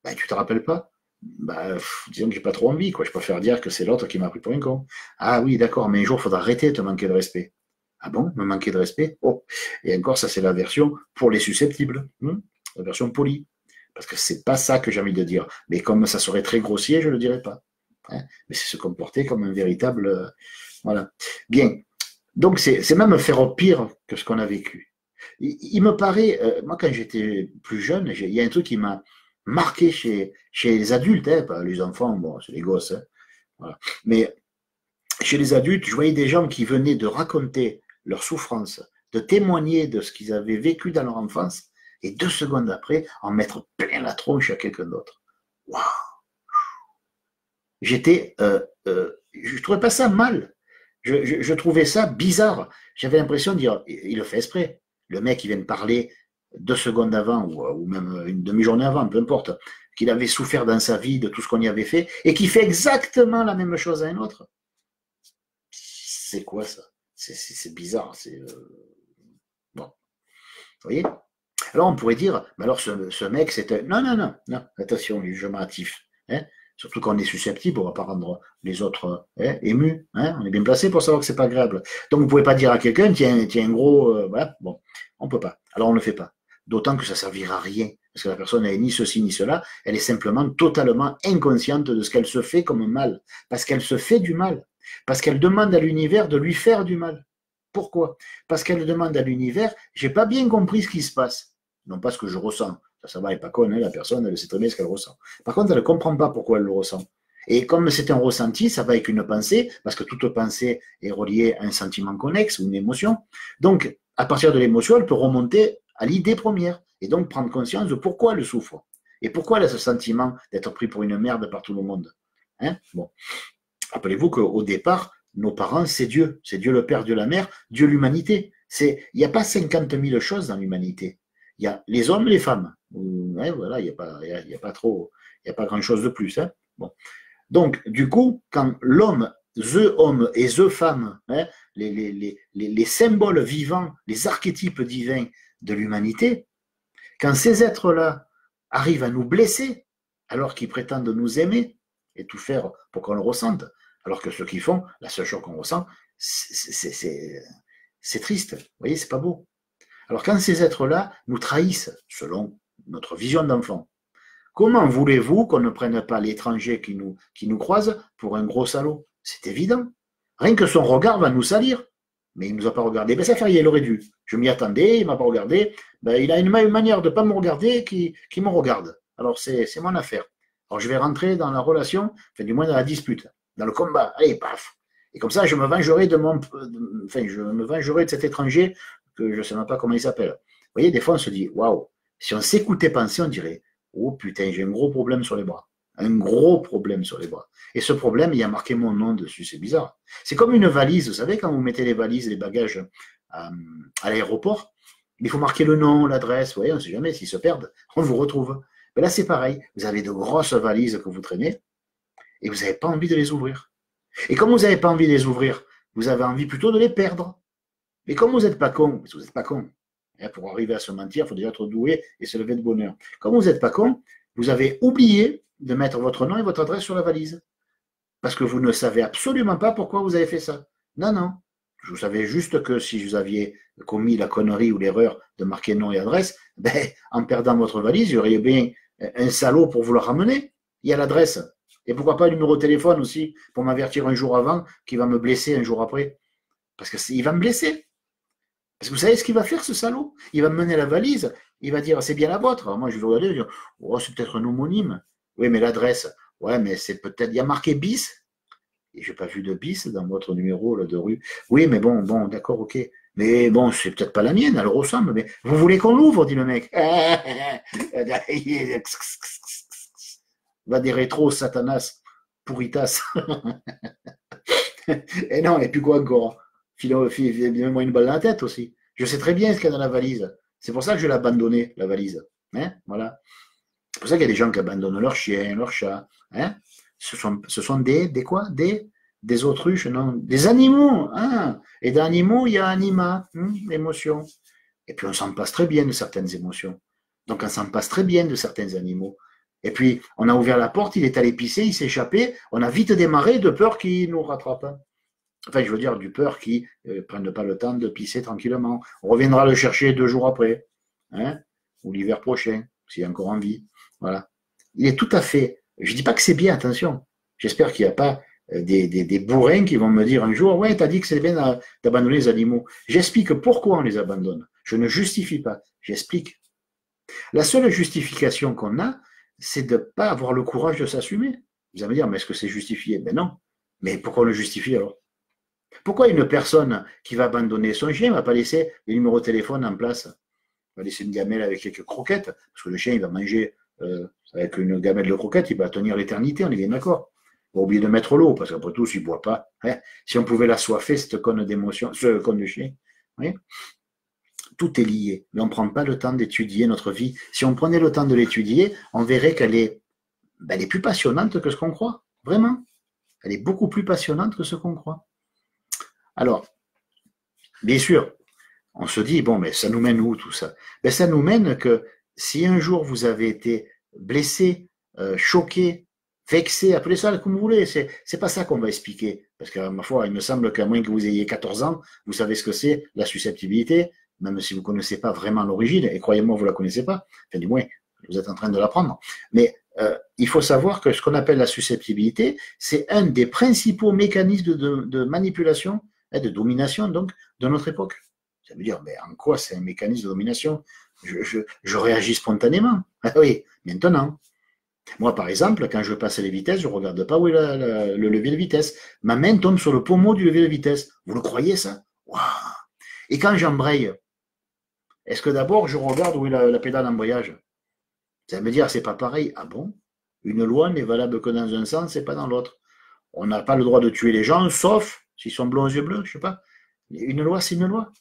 S1: Ben, tu te rappelles pas? Ben, disons que j'ai pas trop envie, quoi. Je préfère dire que c'est l'autre qui m'a pris pour un con. Ah oui, d'accord, mais un jour, il faudra arrêter de te manquer de respect. Ah bon, me manquer de respect? Oh. Et encore, ça, c'est la version pour les susceptibles. La version polie. Parce que c'est pas ça que j'ai envie de dire. Mais comme ça serait très grossier, je ne le dirais pas. Hein, mais c'est se comporter comme un véritable... voilà. Bien. Donc, c'est même faire pire que ce qu'on a vécu. Il me paraît, moi quand j'étais plus jeune, il y a un truc qui m'a marqué chez les adultes, hein, pas les enfants, bon, c'est les gosses, hein, voilà. Mais chez les adultes, je voyais des gens qui venaient de raconter leur souffrance, de témoigner de ce qu'ils avaient vécu dans leur enfance, et 2 secondes après, en mettre plein la tronche à quelqu'un d'autre. Waouh! Je trouvais pas ça mal. Je trouvais ça bizarre. J'avais l'impression de dire, il le fait exprès. Le mec, il vient de parler 2 secondes avant, ou même une demi-journée avant, peu importe, qu'il avait souffert dans sa vie de tout ce qu'on y avait fait, et qui fait exactement la même chose à un autre. C'est quoi ça? C'est bizarre. Bon, vous voyez? Alors on pourrait dire, mais alors ce mec, c'était... Non, non, non, non, attention, le jugement hâtif. Hein? Surtout quand on est susceptible, on ne va pas rendre les autres émus. Hein? On est bien placé pour savoir que c'est pas agréable. Donc vous ne pouvez pas dire à quelqu'un, tiens, un gros... voilà. Bon, on ne peut pas. Alors on ne le fait pas. D'autant que ça ne servira à rien. Parce que la personne n'est ni ceci ni cela. Elle est simplement totalement inconsciente de ce qu'elle se fait comme mal. Parce qu'elle se fait du mal. Parce qu'elle demande à l'univers de lui faire du mal. Pourquoi? Parce qu'elle demande à l'univers, j'ai pas bien compris ce qui se passe. Non pas ce que je ressens. Ça va, elle n'est pas conne, hein, la personne, elle sait très bien ce qu'elle ressent. Par contre, elle ne comprend pas pourquoi elle le ressent. Et comme c'est un ressenti, ça va avec une pensée, parce que toute pensée est reliée à un sentiment connexe ou une émotion. Donc, à partir de l'émotion, elle peut remonter à l'idée première, et donc prendre conscience de pourquoi elle souffre, et pourquoi elle a ce sentiment d'être pris pour une merde par tout le monde. Hein? Bon. Rappelez-vous qu'au départ, nos parents, c'est Dieu le Père, Dieu la Mère, Dieu l'humanité. Il n'y a pas 50 000 choses dans l'humanité. Il y a les hommes et les femmes. Ouais, voilà, il n'y a pas trop, il n'y a pas grand-chose de plus. Hein. Bon. Donc, du coup, quand l'homme, the homme et the femme, hein, les symboles vivants, les archétypes divins de l'humanité, quand ces êtres-là arrivent à nous blesser, alors qu'ils prétendent nous aimer et tout faire pour qu'on le ressente, alors que ce qu'ils font, la seule chose qu'on ressent, c'est triste. Vous voyez, c'est pas beau. Alors quand ces êtres-là nous trahissent, selon notre vision d'enfant, comment voulez-vous qu'on ne prenne pas l'étranger qui nous croise pour un gros salaud? C'est évident. Rien que son regard va nous salir. Mais il ne nous a pas regardé. Ben ça fait rien, il aurait dû. Je m'y attendais, il ne m'a pas regardé. Ben, il a une manière de ne pas me regarder qui me regarde. Alors c'est mon affaire. Alors je vais rentrer dans la relation, enfin du moins dans la dispute, dans le combat. Allez, paf. Et comme ça, je me vengerai de cet étranger que je ne sais même pas comment il s'appelle. Vous voyez, des fois on se dit, waouh, si on s'écoutait penser, on dirait, oh putain, j'ai un gros problème sur les bras. Un gros problème sur les bras. Et ce problème, il y a marqué mon nom dessus, c'est bizarre. C'est comme une valise, vous savez, quand vous mettez les valises, les bagages à l'aéroport, il faut marquer le nom, l'adresse, vous voyez, on ne sait jamais s'ils se perdent, on vous retrouve. Mais là, c'est pareil, vous avez de grosses valises que vous traînez, et vous n'avez pas envie de les ouvrir. Et comme vous n'avez pas envie de les ouvrir, vous avez envie plutôt de les perdre. Mais comme vous n'êtes pas con, parce que vous n'êtes pas con, pour arriver à se mentir, il faut déjà être doué et se lever de bonheur. Comme vous n'êtes pas con, vous avez oublié de mettre votre nom et votre adresse sur la valise. Parce que vous ne savez absolument pas pourquoi vous avez fait ça. Non, non. Vous savez juste que si vous aviez commis la connerie ou l'erreur de marquer nom et adresse, ben, en perdant votre valise, il y aurait bien un salaud pour vous le ramener. Il y a l'adresse. Et pourquoi pas le numéro de téléphone aussi, pour m'avertir un jour avant qu'il va me blesser un jour après. Parce qu'il va me blesser. Parce que vous savez ce qu'il va faire, ce salaud? Il va me mener la valise, il va dire, c'est bien la vôtre. Alors moi, je vais regarder, je vais dire, oh, c'est peut-être un homonyme. Oui, mais l'adresse, ouais, mais c'est peut-être, il y a marqué bis. Et je n'ai pas vu de bis dans votre numéro là, de rue. Oui, mais bon, d'accord, ok. Mais bon, c'est peut-être pas la mienne, elle ressemble, mais vous voulez qu'on l'ouvre, dit le mec. Va des rétros, Satanas, pourritas. Et non, et puis quoi encore? File-moi une balle dans la tête aussi. Je sais très bien ce qu'il y a dans la valise. C'est pour ça que je l'ai abandonné, la valise. Hein, voilà. C'est pour ça qu'il y a des gens qui abandonnent leur chien, leur chat. Hein. Ce sont des quoi? Des autruches, non? Des animaux. Hein. Et d'animaux, il y a anima, émotion. Et puis on s'en passe très bien de certaines émotions. Donc on s'en passe très bien de certains animaux. Et puis on a ouvert la porte, il est allé pisser, il s'est échappé. On a vite démarré de peur qu'il nous rattrape. Enfin, je veux dire, du peur qui ne prenne pas le temps de pisser tranquillement. On reviendra le chercher 2 jours après, hein, ou l'hiver prochain, s'il est encore en vie. Voilà. Il est tout à fait. Je ne dis pas que c'est bien, attention. J'espère qu'il n'y a pas des bourrins qui vont me dire un jour, ouais, t'as dit que c'est bien d'abandonner les animaux. J'explique pourquoi on les abandonne. Je ne justifie pas, j'explique. La seule justification qu'on a, c'est de ne pas avoir le courage de s'assumer. Vous allez me dire, mais est-ce que c'est justifié? Ben non. Mais pourquoi on le justifie alors? Pourquoi une personne qui va abandonner son chien ne va pas laisser les numéros de téléphone en place? Il va laisser une gamelle avec quelques croquettes, parce que le chien, il va manger avec une gamelle de croquettes, il va tenir l'éternité, on est bien d'accord. Pas oublier de mettre l'eau, parce qu'après tout, s'il ne boit pas, hein, si on pouvait l'assoiffer, cette conne d'émotion, ce conne de chien, oui, tout est lié. Mais on ne prend pas le temps d'étudier notre vie. Si on prenait le temps de l'étudier, on verrait qu'elle est, elle est plus passionnante que ce qu'on croit. Vraiment. Elle est beaucoup plus passionnante que ce qu'on croit. Alors, bien sûr, on se dit, bon, mais ça nous mène où tout ça? Ben, ça nous mène que si un jour vous avez été blessé, choqué, vexé, appelez ça comme vous voulez, c'est pas ça qu'on va expliquer. Parce que, ma foi, il me semble qu'à moins que vous ayez 14 ans, vous savez ce que c'est, la susceptibilité, même si vous ne connaissez pas vraiment l'origine, et croyez-moi, vous ne la connaissez pas, enfin, du moins, vous êtes en train de l'apprendre. Mais il faut savoir que ce qu'on appelle la susceptibilité, c'est un des principaux mécanismes de manipulation, de domination, donc, de notre époque. Ça veut dire, mais en quoi c'est un mécanisme de domination? Je réagis spontanément. Ah oui, maintenant. Moi, par exemple, quand je passe les vitesses, je ne regarde pas où est le levier de vitesse. Ma main tombe sur le pommeau du levier de vitesse. Vous le croyez, ça? Waouh! Et quand j'embraye, est-ce que d'abord je regarde où est la pédale d'embrayage? Ça veut me dire, c'est pas pareil. Ah bon? Une loi n'est valable que dans un sens et pas dans l'autre. On n'a pas le droit de tuer les gens, sauf s'ils sont blonds aux yeux bleus, je sais pas. Une loi, c'est une loi.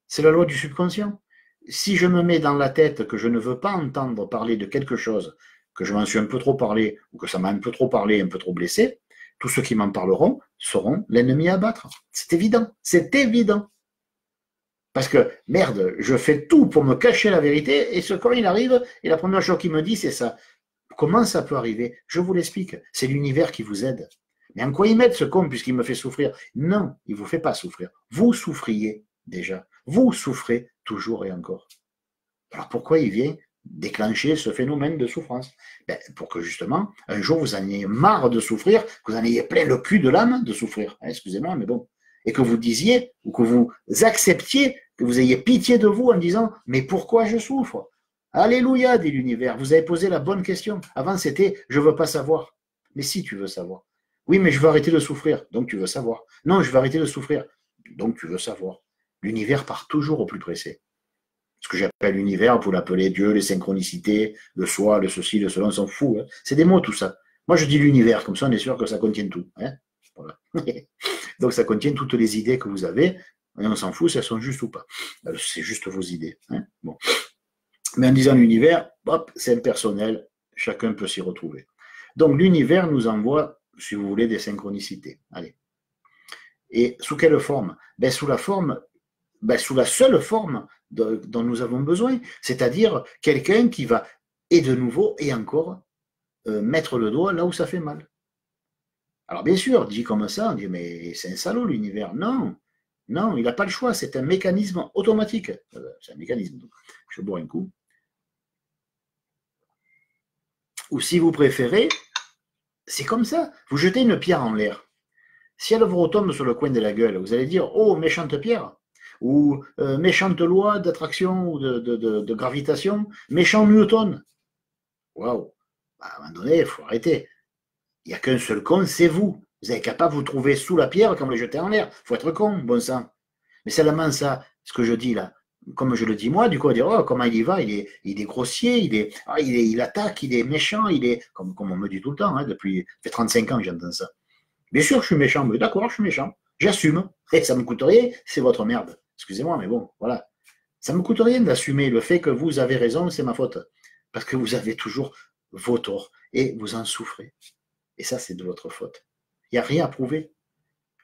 S1: C'est la loi du subconscient. Si je me mets dans la tête que je ne veux pas entendre parler de quelque chose, que je m'en suis un peu trop parlé, ou que ça m'a un peu trop parlé, un peu trop blessé, tous ceux qui m'en parleront seront l'ennemi à battre. C'est évident. C'est évident. Parce que, merde, je fais tout pour me cacher la vérité, et ce quand il arrive, et la première chose qu'il me dit, c'est ça. Comment ça peut arriver? Je vous l'explique. C'est l'univers qui vous aide. Mais en quoi il m'aide, ce con, puisqu'il me fait souffrir? Non, il ne vous fait pas souffrir. Vous souffriez déjà. Vous souffrez toujours et encore. Alors pourquoi il vient déclencher ce phénomène de souffrance? Ben, pour que justement, un jour, vous en ayez marre de souffrir, que vous en ayez plein le cul de l'âme de souffrir. Excusez-moi, mais bon. Et que vous disiez, ou que vous acceptiez, que vous ayez pitié de vous en disant, mais pourquoi je souffre? Alléluia, dit l'univers. Vous avez posé la bonne question. Avant, c'était, je ne veux pas savoir. Mais si tu veux savoir. Oui, mais je veux arrêter de souffrir. Donc tu veux savoir. Non, je veux arrêter de souffrir. Donc tu veux savoir. L'univers part toujours au plus pressé. Ce que j'appelle l'univers, vous l'appelez Dieu, les synchronicités, le soi, le ceci, le cela, on s'en fout. Hein. C'est des mots tout ça. Moi je dis l'univers, comme ça on est sûr que ça contient tout. Hein. Voilà. Donc ça contient toutes les idées que vous avez, et on s'en fout si elles sont justes ou pas. C'est juste vos idées. Hein. Bon. Mais en disant l'univers, hop, c'est impersonnel, chacun peut s'y retrouver. Donc l'univers nous envoie, si vous voulez, des synchronicités. Allez. Et sous quelle forme? Ben, sous la forme, ben, sous la seule forme dont nous avons besoin, c'est-à-dire quelqu'un qui va, et de nouveau, et encore, mettre le doigt là où ça fait mal. Alors bien sûr, dit comme ça, on dit, mais c'est un salaud l'univers. Non, non, il n'a pas le choix, c'est un mécanisme automatique. C'est un mécanisme. Je bois un coup. Ou si vous préférez, c'est comme ça. Vous jetez une pierre en l'air. Si elle vous retombe sur le coin de la gueule, vous allez dire, oh, méchante pierre. Ou méchante loi d'attraction ou de gravitation, méchant Newton. Waouh. À un moment donné, il faut arrêter. Il n'y a qu'un seul con, c'est vous. Vous êtes capable de vous trouver sous la pierre quand vous le jetez en l'air. Il faut être con, bon sang. Mais seulement ça, ce que je dis là, comme je le dis moi, du coup, on va dire, oh, comment il y va, il est grossier, il attaque, il est méchant, il est, comme on me dit tout le temps, hein, depuis, ça fait 35 ans que j'entends ça. Bien sûr, je suis méchant, mais d'accord, je suis méchant. J'assume. Et ça ne me coûte rien, c'est votre merde. Excusez-moi, mais bon, voilà. Ça ne me coûte rien d'assumer le fait que vous avez raison, c'est ma faute. Parce que vous avez toujours vos torts et vous en souffrez. Et ça, c'est de votre faute. Il n'y a rien à prouver.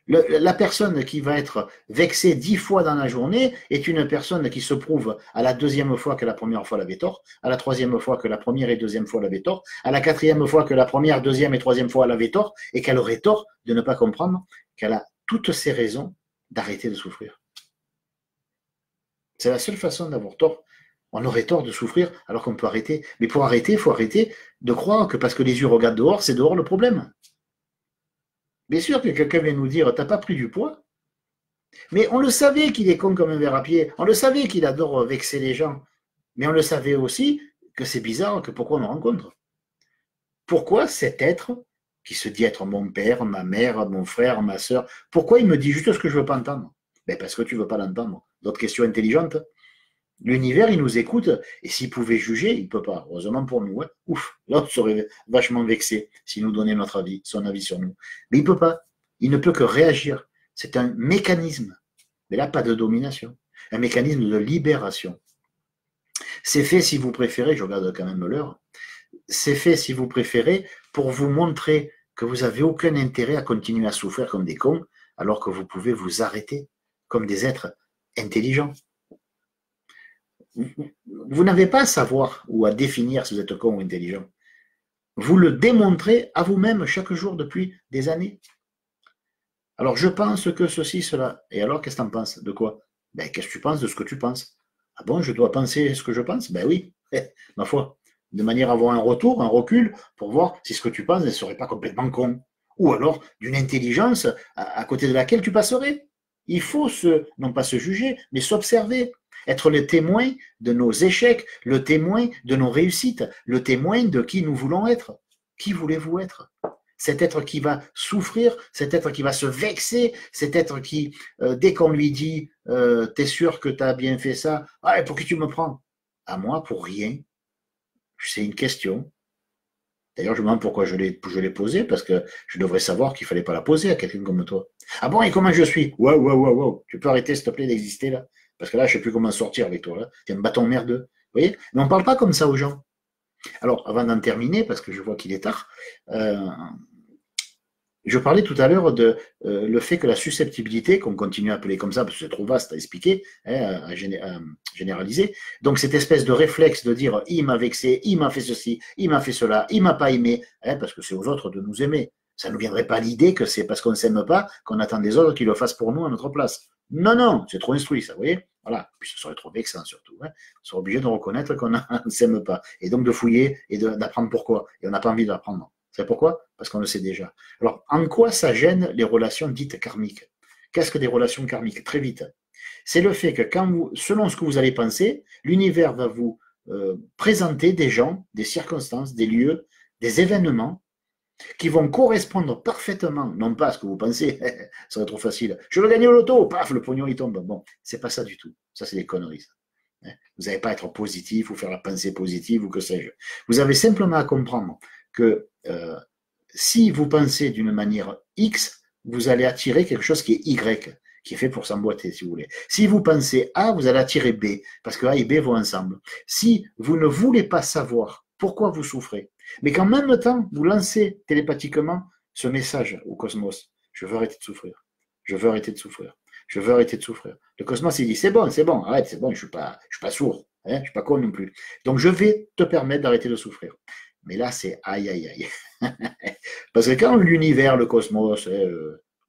S1: La personne qui va être vexée 10 fois dans la journée est une personne qui se prouve à la deuxième fois que la première fois elle avait tort, à la troisième fois que la première et deuxième fois elle avait tort, à la quatrième fois que la première, deuxième et troisième fois elle avait tort, et qu'elle aurait tort de ne pas comprendre qu'elle a toutes ses raisons d'arrêter de souffrir. C'est la seule façon d'avoir tort. On aurait tort de souffrir alors qu'on peut arrêter. Mais pour arrêter, il faut arrêter de croire que parce que les yeux regardent dehors, c'est dehors le problème. Bien sûr que quelqu'un vient nous dire, t'as pas pris du poids. Mais on le savait qu'il est con comme un ver à pied. On le savait qu'il adore vexer les gens. Mais on le savait aussi que c'est bizarre, que pourquoi on le rencontre. Pourquoi cet être, qui se dit être mon père, ma mère, mon frère, ma soeur, pourquoi il me dit juste ce que je ne veux pas entendre? Ben parce que tu ne veux pas l'entendre. D'autres questions intelligentes? L'univers, il nous écoute, et s'il pouvait juger, il ne peut pas. Heureusement pour nous. Hein. Ouf, là, on serait vachement vexé s'il nous donnait notre avis, son avis sur nous. Mais il ne peut pas. Il ne peut que réagir. C'est un mécanisme. Mais là, pas de domination. Un mécanisme de libération. C'est fait, si vous préférez, je regarde quand même l'heure, c'est fait, si vous préférez, pour vous montrer que vous n'avez aucun intérêt à continuer à souffrir comme des cons, alors que vous pouvez vous arrêter comme des êtres intelligents. Vous n'avez pas à savoir ou à définir si vous êtes con ou intelligent. Vous le démontrez à vous-même chaque jour depuis des années. Alors, je pense que ceci, cela. Et alors, qu'est-ce que tu en penses? De quoi? Ben, qu'est-ce que tu penses de ce que tu penses? Ah bon, je dois penser ce que je pense? Ben oui, ma foi. De manière à avoir un retour, un recul, pour voir si ce que tu penses ne serait pas complètement con. Ou alors d'une intelligence à côté de laquelle tu passerais. Il faut non pas se juger, mais s'observer. Être le témoin de nos échecs, le témoin de nos réussites, le témoin de qui nous voulons être. Qui voulez-vous être? Cet être qui va souffrir, cet être qui va se vexer, cet être qui, dès qu'on lui dit « t'es sûr que t'as bien fait ça ?»« Ah, pour qui tu me prends ?»« À moi, pour rien. » C'est une question. D'ailleurs, je me demande pourquoi je l'ai posée, parce que je devrais savoir qu'il ne fallait pas la poser à quelqu'un comme toi. Ah bon, et comment je suis? Wow. Tu peux arrêter, s'il te plaît, d'exister là? Parce que là, je ne sais plus comment sortir avec toi. Tu es un bâton merdeux. Vous voyez? Mais on ne parle pas comme ça aux gens. Alors, avant d'en terminer, parce que je vois qu'il est tard, je parlais tout à l'heure de le fait que la susceptibilité, qu'on continue à appeler comme ça, parce que c'est trop vaste à expliquer, hein, à généraliser, donc cette espèce de réflexe de dire « il m'a vexé, il m'a fait ceci, il m'a fait cela, il m'a pas aimé hein, », parce que c'est aux autres de nous aimer. Ça ne nous viendrait pas l'idée que c'est parce qu'on ne s'aime pas qu'on attend des autres qu'ils le fassent pour nous à notre place. Non, c'est trop instruit, ça, vous voyez? Voilà, puis ce serait trop vexant surtout. Hein. On serait obligé de reconnaître qu'on ne s'aime pas, et donc de fouiller et d'apprendre pourquoi, et on n'a pas envie d'apprendre. C'est pourquoi? Parce qu'on le sait déjà. Alors, en quoi ça gêne les relations dites karmiques? Qu'est-ce que des relations karmiques? Très vite. C'est le fait que selon ce que vous allez penser, l'univers va vous présenter des gens, des circonstances, des lieux, des événements qui vont correspondre parfaitement, non pas à ce que vous pensez, ça serait trop facile. Je veux gagner au loto, paf, le pognon il tombe. Bon, c'est pas ça du tout. Ça, c'est des conneries. Vous n'avez pas à être positif ou faire la pensée positive ou que sais-je. Vous avez simplement à comprendre que si vous pensez d'une manière X, vous allez attirer quelque chose qui est Y, qui est fait pour s'emboîter, si vous voulez. Si vous pensez A, vous allez attirer B, parce que A et B vont ensemble. Si vous ne voulez pas savoir pourquoi vous souffrez, mais qu'en même temps, vous lancez télépathiquement ce message au cosmos, je veux arrêter de souffrir, je veux arrêter de souffrir, je veux arrêter de souffrir. Le cosmos, il dit, c'est bon, arrête, c'est bon, je suis pas sourd, hein, je suis pas con non plus. Donc, je vais te permettre d'arrêter de souffrir. Mais là, c'est aïe. Parce que quand l'univers, le cosmos,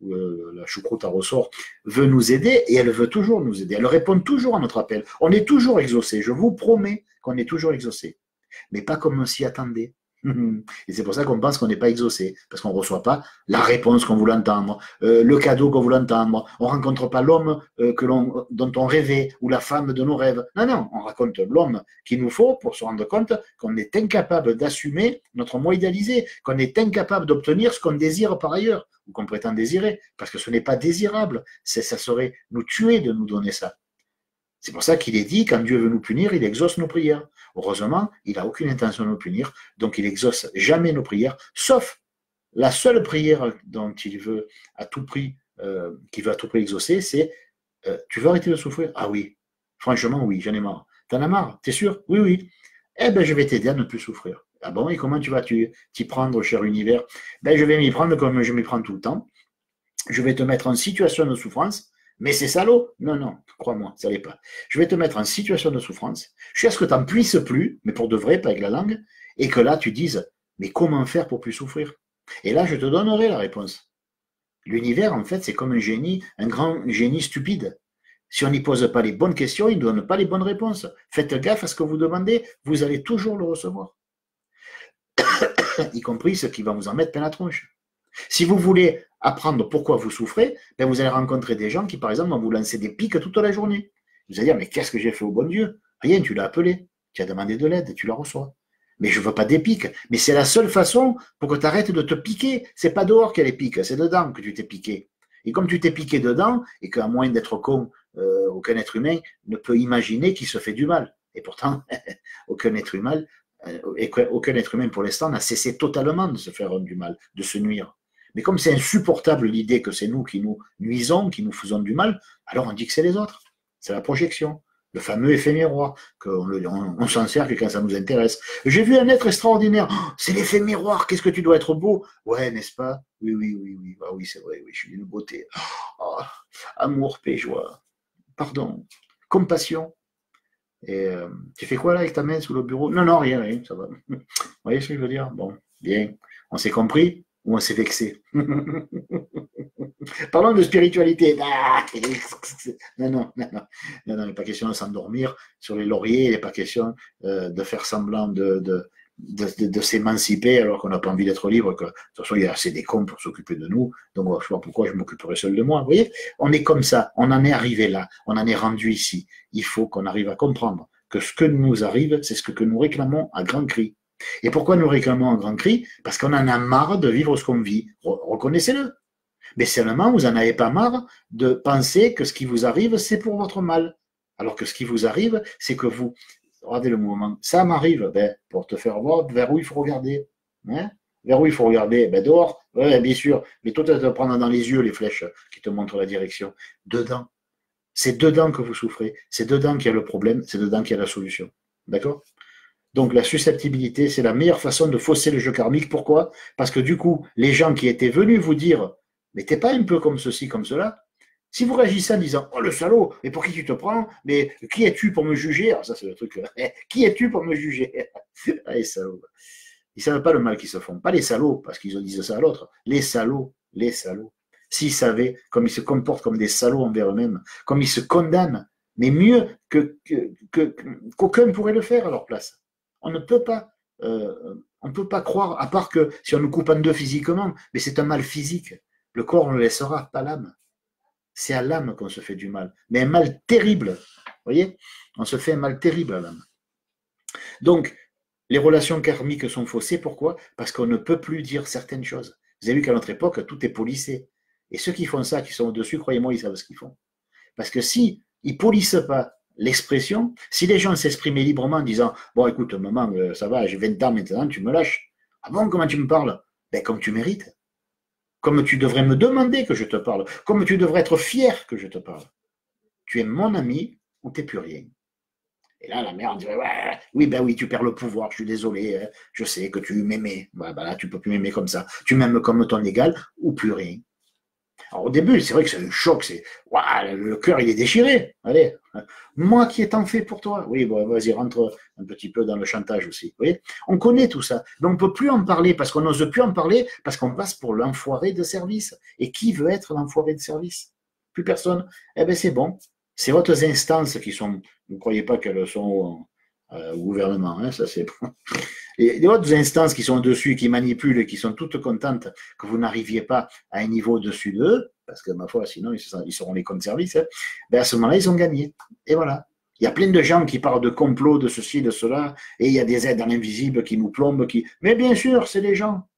S1: la choucroute à ressort, veut nous aider, et elle veut toujours nous aider, elle répond toujours à notre appel. On est toujours exaucé, je vous promets qu'on est toujours exaucé. Mais pas comme on s'y attendait. Et c'est pour ça qu'on pense qu'on n'est pas exaucé, parce qu'on ne reçoit pas la réponse qu'on voulait entendre, le cadeau qu'on voulait entendre, on ne rencontre pas l'homme dont on rêvait, ou la femme de nos rêves. Non, on raconte l'homme qu'il nous faut pour se rendre compte qu'on est incapable d'assumer notre moi idéalisé, qu'on est incapable d'obtenir ce qu'on désire par ailleurs, ou qu'on prétend désirer, parce que ce n'est pas désirable, ça serait nous tuer de nous donner ça. C'est pour ça qu'il est dit, quand Dieu veut nous punir, il exauce nos prières. Heureusement, il n'a aucune intention de nous punir, donc il exauce jamais nos prières, sauf la seule prière dont il veut à tout prix, qu'il veut à tout prix exaucer, c'est tu veux arrêter de souffrir? Ah oui, franchement oui, j'en ai marre. T'en as marre? T'es sûr? Oui. Eh bien, je vais t'aider à ne plus souffrir. Ah bon, et comment tu vas t'y prendre, cher univers? Ben, je vais m'y prendre comme je m'y prends tout le temps. Je vais te mettre en situation de souffrance. Mais c'est salaud? Non, crois-moi, ça l'est pas. Je vais te mettre en situation de souffrance, jusqu'à ce que tu n'en puisses plus, mais pour de vrai, pas avec la langue, et que là, tu dises, mais comment faire pour plus souffrir? Et là, je te donnerai la réponse. L'univers, en fait, c'est comme un génie, un grand génie stupide. Si on n'y pose pas les bonnes questions, il ne donne pas les bonnes réponses. Faites gaffe à ce que vous demandez, vous allez toujours le recevoir. Y compris ce qui va vous en mettre plein la tronche. Si vous voulez apprendre pourquoi vous souffrez, ben vous allez rencontrer des gens qui, par exemple, vont vous lancer des piques toute la journée. Vous allez dire, mais qu'est-ce que j'ai fait au bon Dieu? Rien, tu l'as appelé, tu as demandé de l'aide et tu la reçois. Mais je ne veux pas des piques. Mais c'est la seule façon pour que tu arrêtes de te piquer. C'est pas dehors qu'il y a les piques, c'est dedans que tu t'es piqué. Et comme tu t'es piqué dedans, et qu'à moins d'être con, aucun être humain ne peut imaginer qu'il se fait du mal. Et pourtant, aucun être humain, aucun être humain pour l'instant n'a cessé totalement de se faire du mal, de se nuire. Mais comme c'est insupportable l'idée que c'est nous qui nous nuisons, qui nous faisons du mal, alors on dit que c'est les autres. C'est la projection. Le fameux effet miroir, on s'en sert que quand ça nous intéresse. J'ai vu un être extraordinaire. Oh, c'est l'effet miroir. Qu'est-ce que tu dois être beau? Ouais, n'est-ce pas? Oui, oui, oui, oui. Ah oui, c'est vrai. Oui, je suis d'une beauté. Oh, amour, paix, joie. Pardon. Compassion. Et tu fais quoi là avec ta main sous le bureau? Non, non, rien, rien. Ça va. Vous voyez ce que je veux dire? Bon, bien. On s'est compris ou on s'est vexé? Parlons de spiritualité. Ah, non, non, non, non, non, non, il n'est pas question de s'endormir sur les lauriers, il n'est pas question de faire semblant de s'émanciper alors qu'on n'a pas envie d'être libre. Que, de toute façon, il y a assez des cons pour s'occuper de nous, donc je ne sais pas pourquoi je m'occuperais seul de moi. Vous voyez, on est comme ça, on en est arrivé là, on en est rendu ici. Il faut qu'on arrive à comprendre que ce que nous arrive, c'est ce que nous réclamons à grands cris. Et pourquoi nous réclamons à grands cris? Parce qu'on en a marre de vivre ce qu'on vit. Reconnaissez-le. Mais seulement, vous n'en avez pas marre de penser que ce qui vous arrive, c'est pour votre mal. Alors que ce qui vous arrive, c'est que vous, regardez le mouvement, ça m'arrive, ben, pour te faire voir vers où il faut regarder. Hein, vers où il faut regarder? Ben, dehors, ouais, bien sûr. Mais toi, tu vas te prendre dans les yeux les flèches qui te montrent la direction. Dedans. C'est dedans que vous souffrez. C'est dedans qu'il y a le problème. C'est dedans qu'il y a la solution. D'accord? Donc la susceptibilité, c'est la meilleure façon de fausser le jeu karmique. Pourquoi? Parce que du coup, les gens qui étaient venus vous dire mais t'es pas un peu comme ceci, comme cela. Si vous réagissez en disant oh le salaud, mais pour qui tu te prends? Mais qui es-tu pour me juger? Alors ça c'est le truc. Qui es-tu pour me juger? Ah, les salauds. Ils ne savent pas le mal qu'ils se font. Pas les salauds, parce qu'ils disent ça à l'autre. Les salauds, les salauds. S'ils savaient comme ils se comportent comme des salauds envers eux-mêmes, comme ils se condamnent, mais mieux qu'aucun pourrait le faire à leur place. On ne peut pas. On ne peut pas croire, à part que si on nous coupe en deux physiquement, mais c'est un mal physique. Le corps, on le laissera, pas l'âme. C'est à l'âme qu'on se fait du mal. Mais un mal terrible. Vous voyez? On se fait un mal terrible à l'âme. Donc, les relations karmiques sont faussées. Pourquoi? Parce qu'on ne peut plus dire certaines choses. Vous avez vu qu'à notre époque, tout est policé. Et ceux qui font ça, qui sont au-dessus, croyez-moi, ils savent ce qu'ils font. Parce que si ils polissent pas l'expression, si les gens s'exprimaient librement en disant bon, écoute, maman, ça va, j'ai 20 ans maintenant, tu me lâches. Ah bon, comment tu me parles? Ben, comme tu mérites. Comme tu devrais me demander que je te parle, comme tu devrais être fier que je te parle. Tu es mon ami ou tu n'es plus rien. Et là, la mère dirait ouais, oui, ben oui, tu perds le pouvoir, je suis désolé, hein, je sais que tu m'aimais. Ben là, tu ne peux plus m'aimer comme ça. Tu m'aimes comme ton égal ou plus rien. Alors au début, c'est vrai que c'est un choc, c'est le cœur il est déchiré. Allez, moi qui ai tant fait pour toi. Oui, bon, vas-y, rentre un petit peu dans le chantage aussi. Vous voyez, on connaît tout ça, mais on ne peut plus en parler parce qu'on n'ose plus en parler parce qu'on passe pour l'enfoiré de service. Et qui veut être l'enfoiré de service? Plus personne. Eh bien, c'est bon. Ces hautes instances qui sont, vous ne croyez pas qu'elles sont au gouvernement, hein, ça c'est bon. Et les autres instances qui sont au-dessus, qui manipulent et qui sont toutes contentes que vous n'arriviez pas à un niveau au-dessus d'eux, parce que ma foi, sinon ils seront les comptes services, hein, ben à ce moment-là, ils ont gagné. Et voilà. Il y a plein de gens qui parlent de complot, de ceci, de cela, et il y a des aides dans l'invisible qui nous plombent. Mais bien sûr, c'est les gens.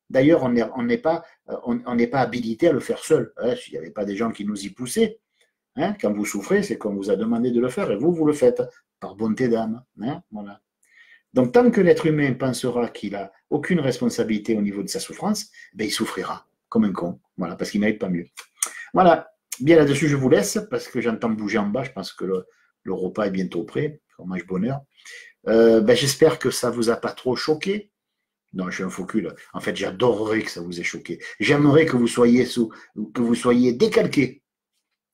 S1: D'ailleurs, on n'est pas habilité à le faire seul. Hein, s'il n'y avait pas des gens qui nous y poussaient, hein, quand vous souffrez, c'est qu'on vous a demandé de le faire, et vous le faites, par bonté d'âme. Hein, voilà. Donc, tant que l'être humain pensera qu'il n'a aucune responsabilité au niveau de sa souffrance, ben, il souffrira comme un con, voilà, parce qu'il ne mérite pas mieux. Voilà, bien là-dessus, je vous laisse, parce que j'entends bouger en bas, je pense que le repas est bientôt prêt, on mange bonheur. Ben, j'espère que ça ne vous a pas trop choqué. Non, je suis un faux cul. En fait, j'adorerais que ça vous ait choqué. J'aimerais que vous soyez décalqué.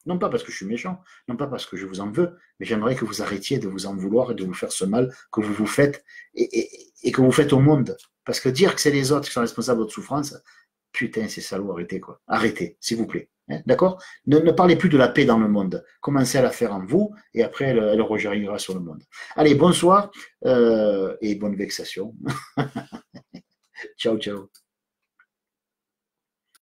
S1: Non pas parce que je suis méchant, non pas parce que je vous en veux, mais j'aimerais que vous arrêtiez de vous en vouloir et de vous faire ce mal que vous vous faites et que vous faites au monde. Parce que dire que c'est les autres qui sont responsables de votre souffrance, putain, c'est salaud, arrêtez quoi. Arrêtez, s'il vous plaît. Hein, d'accord? Ne parlez plus de la paix dans le monde. Commencez à la faire en vous et après elle rejaillira sur le monde. Allez, bonsoir et bonne vexation. Ciao, ciao.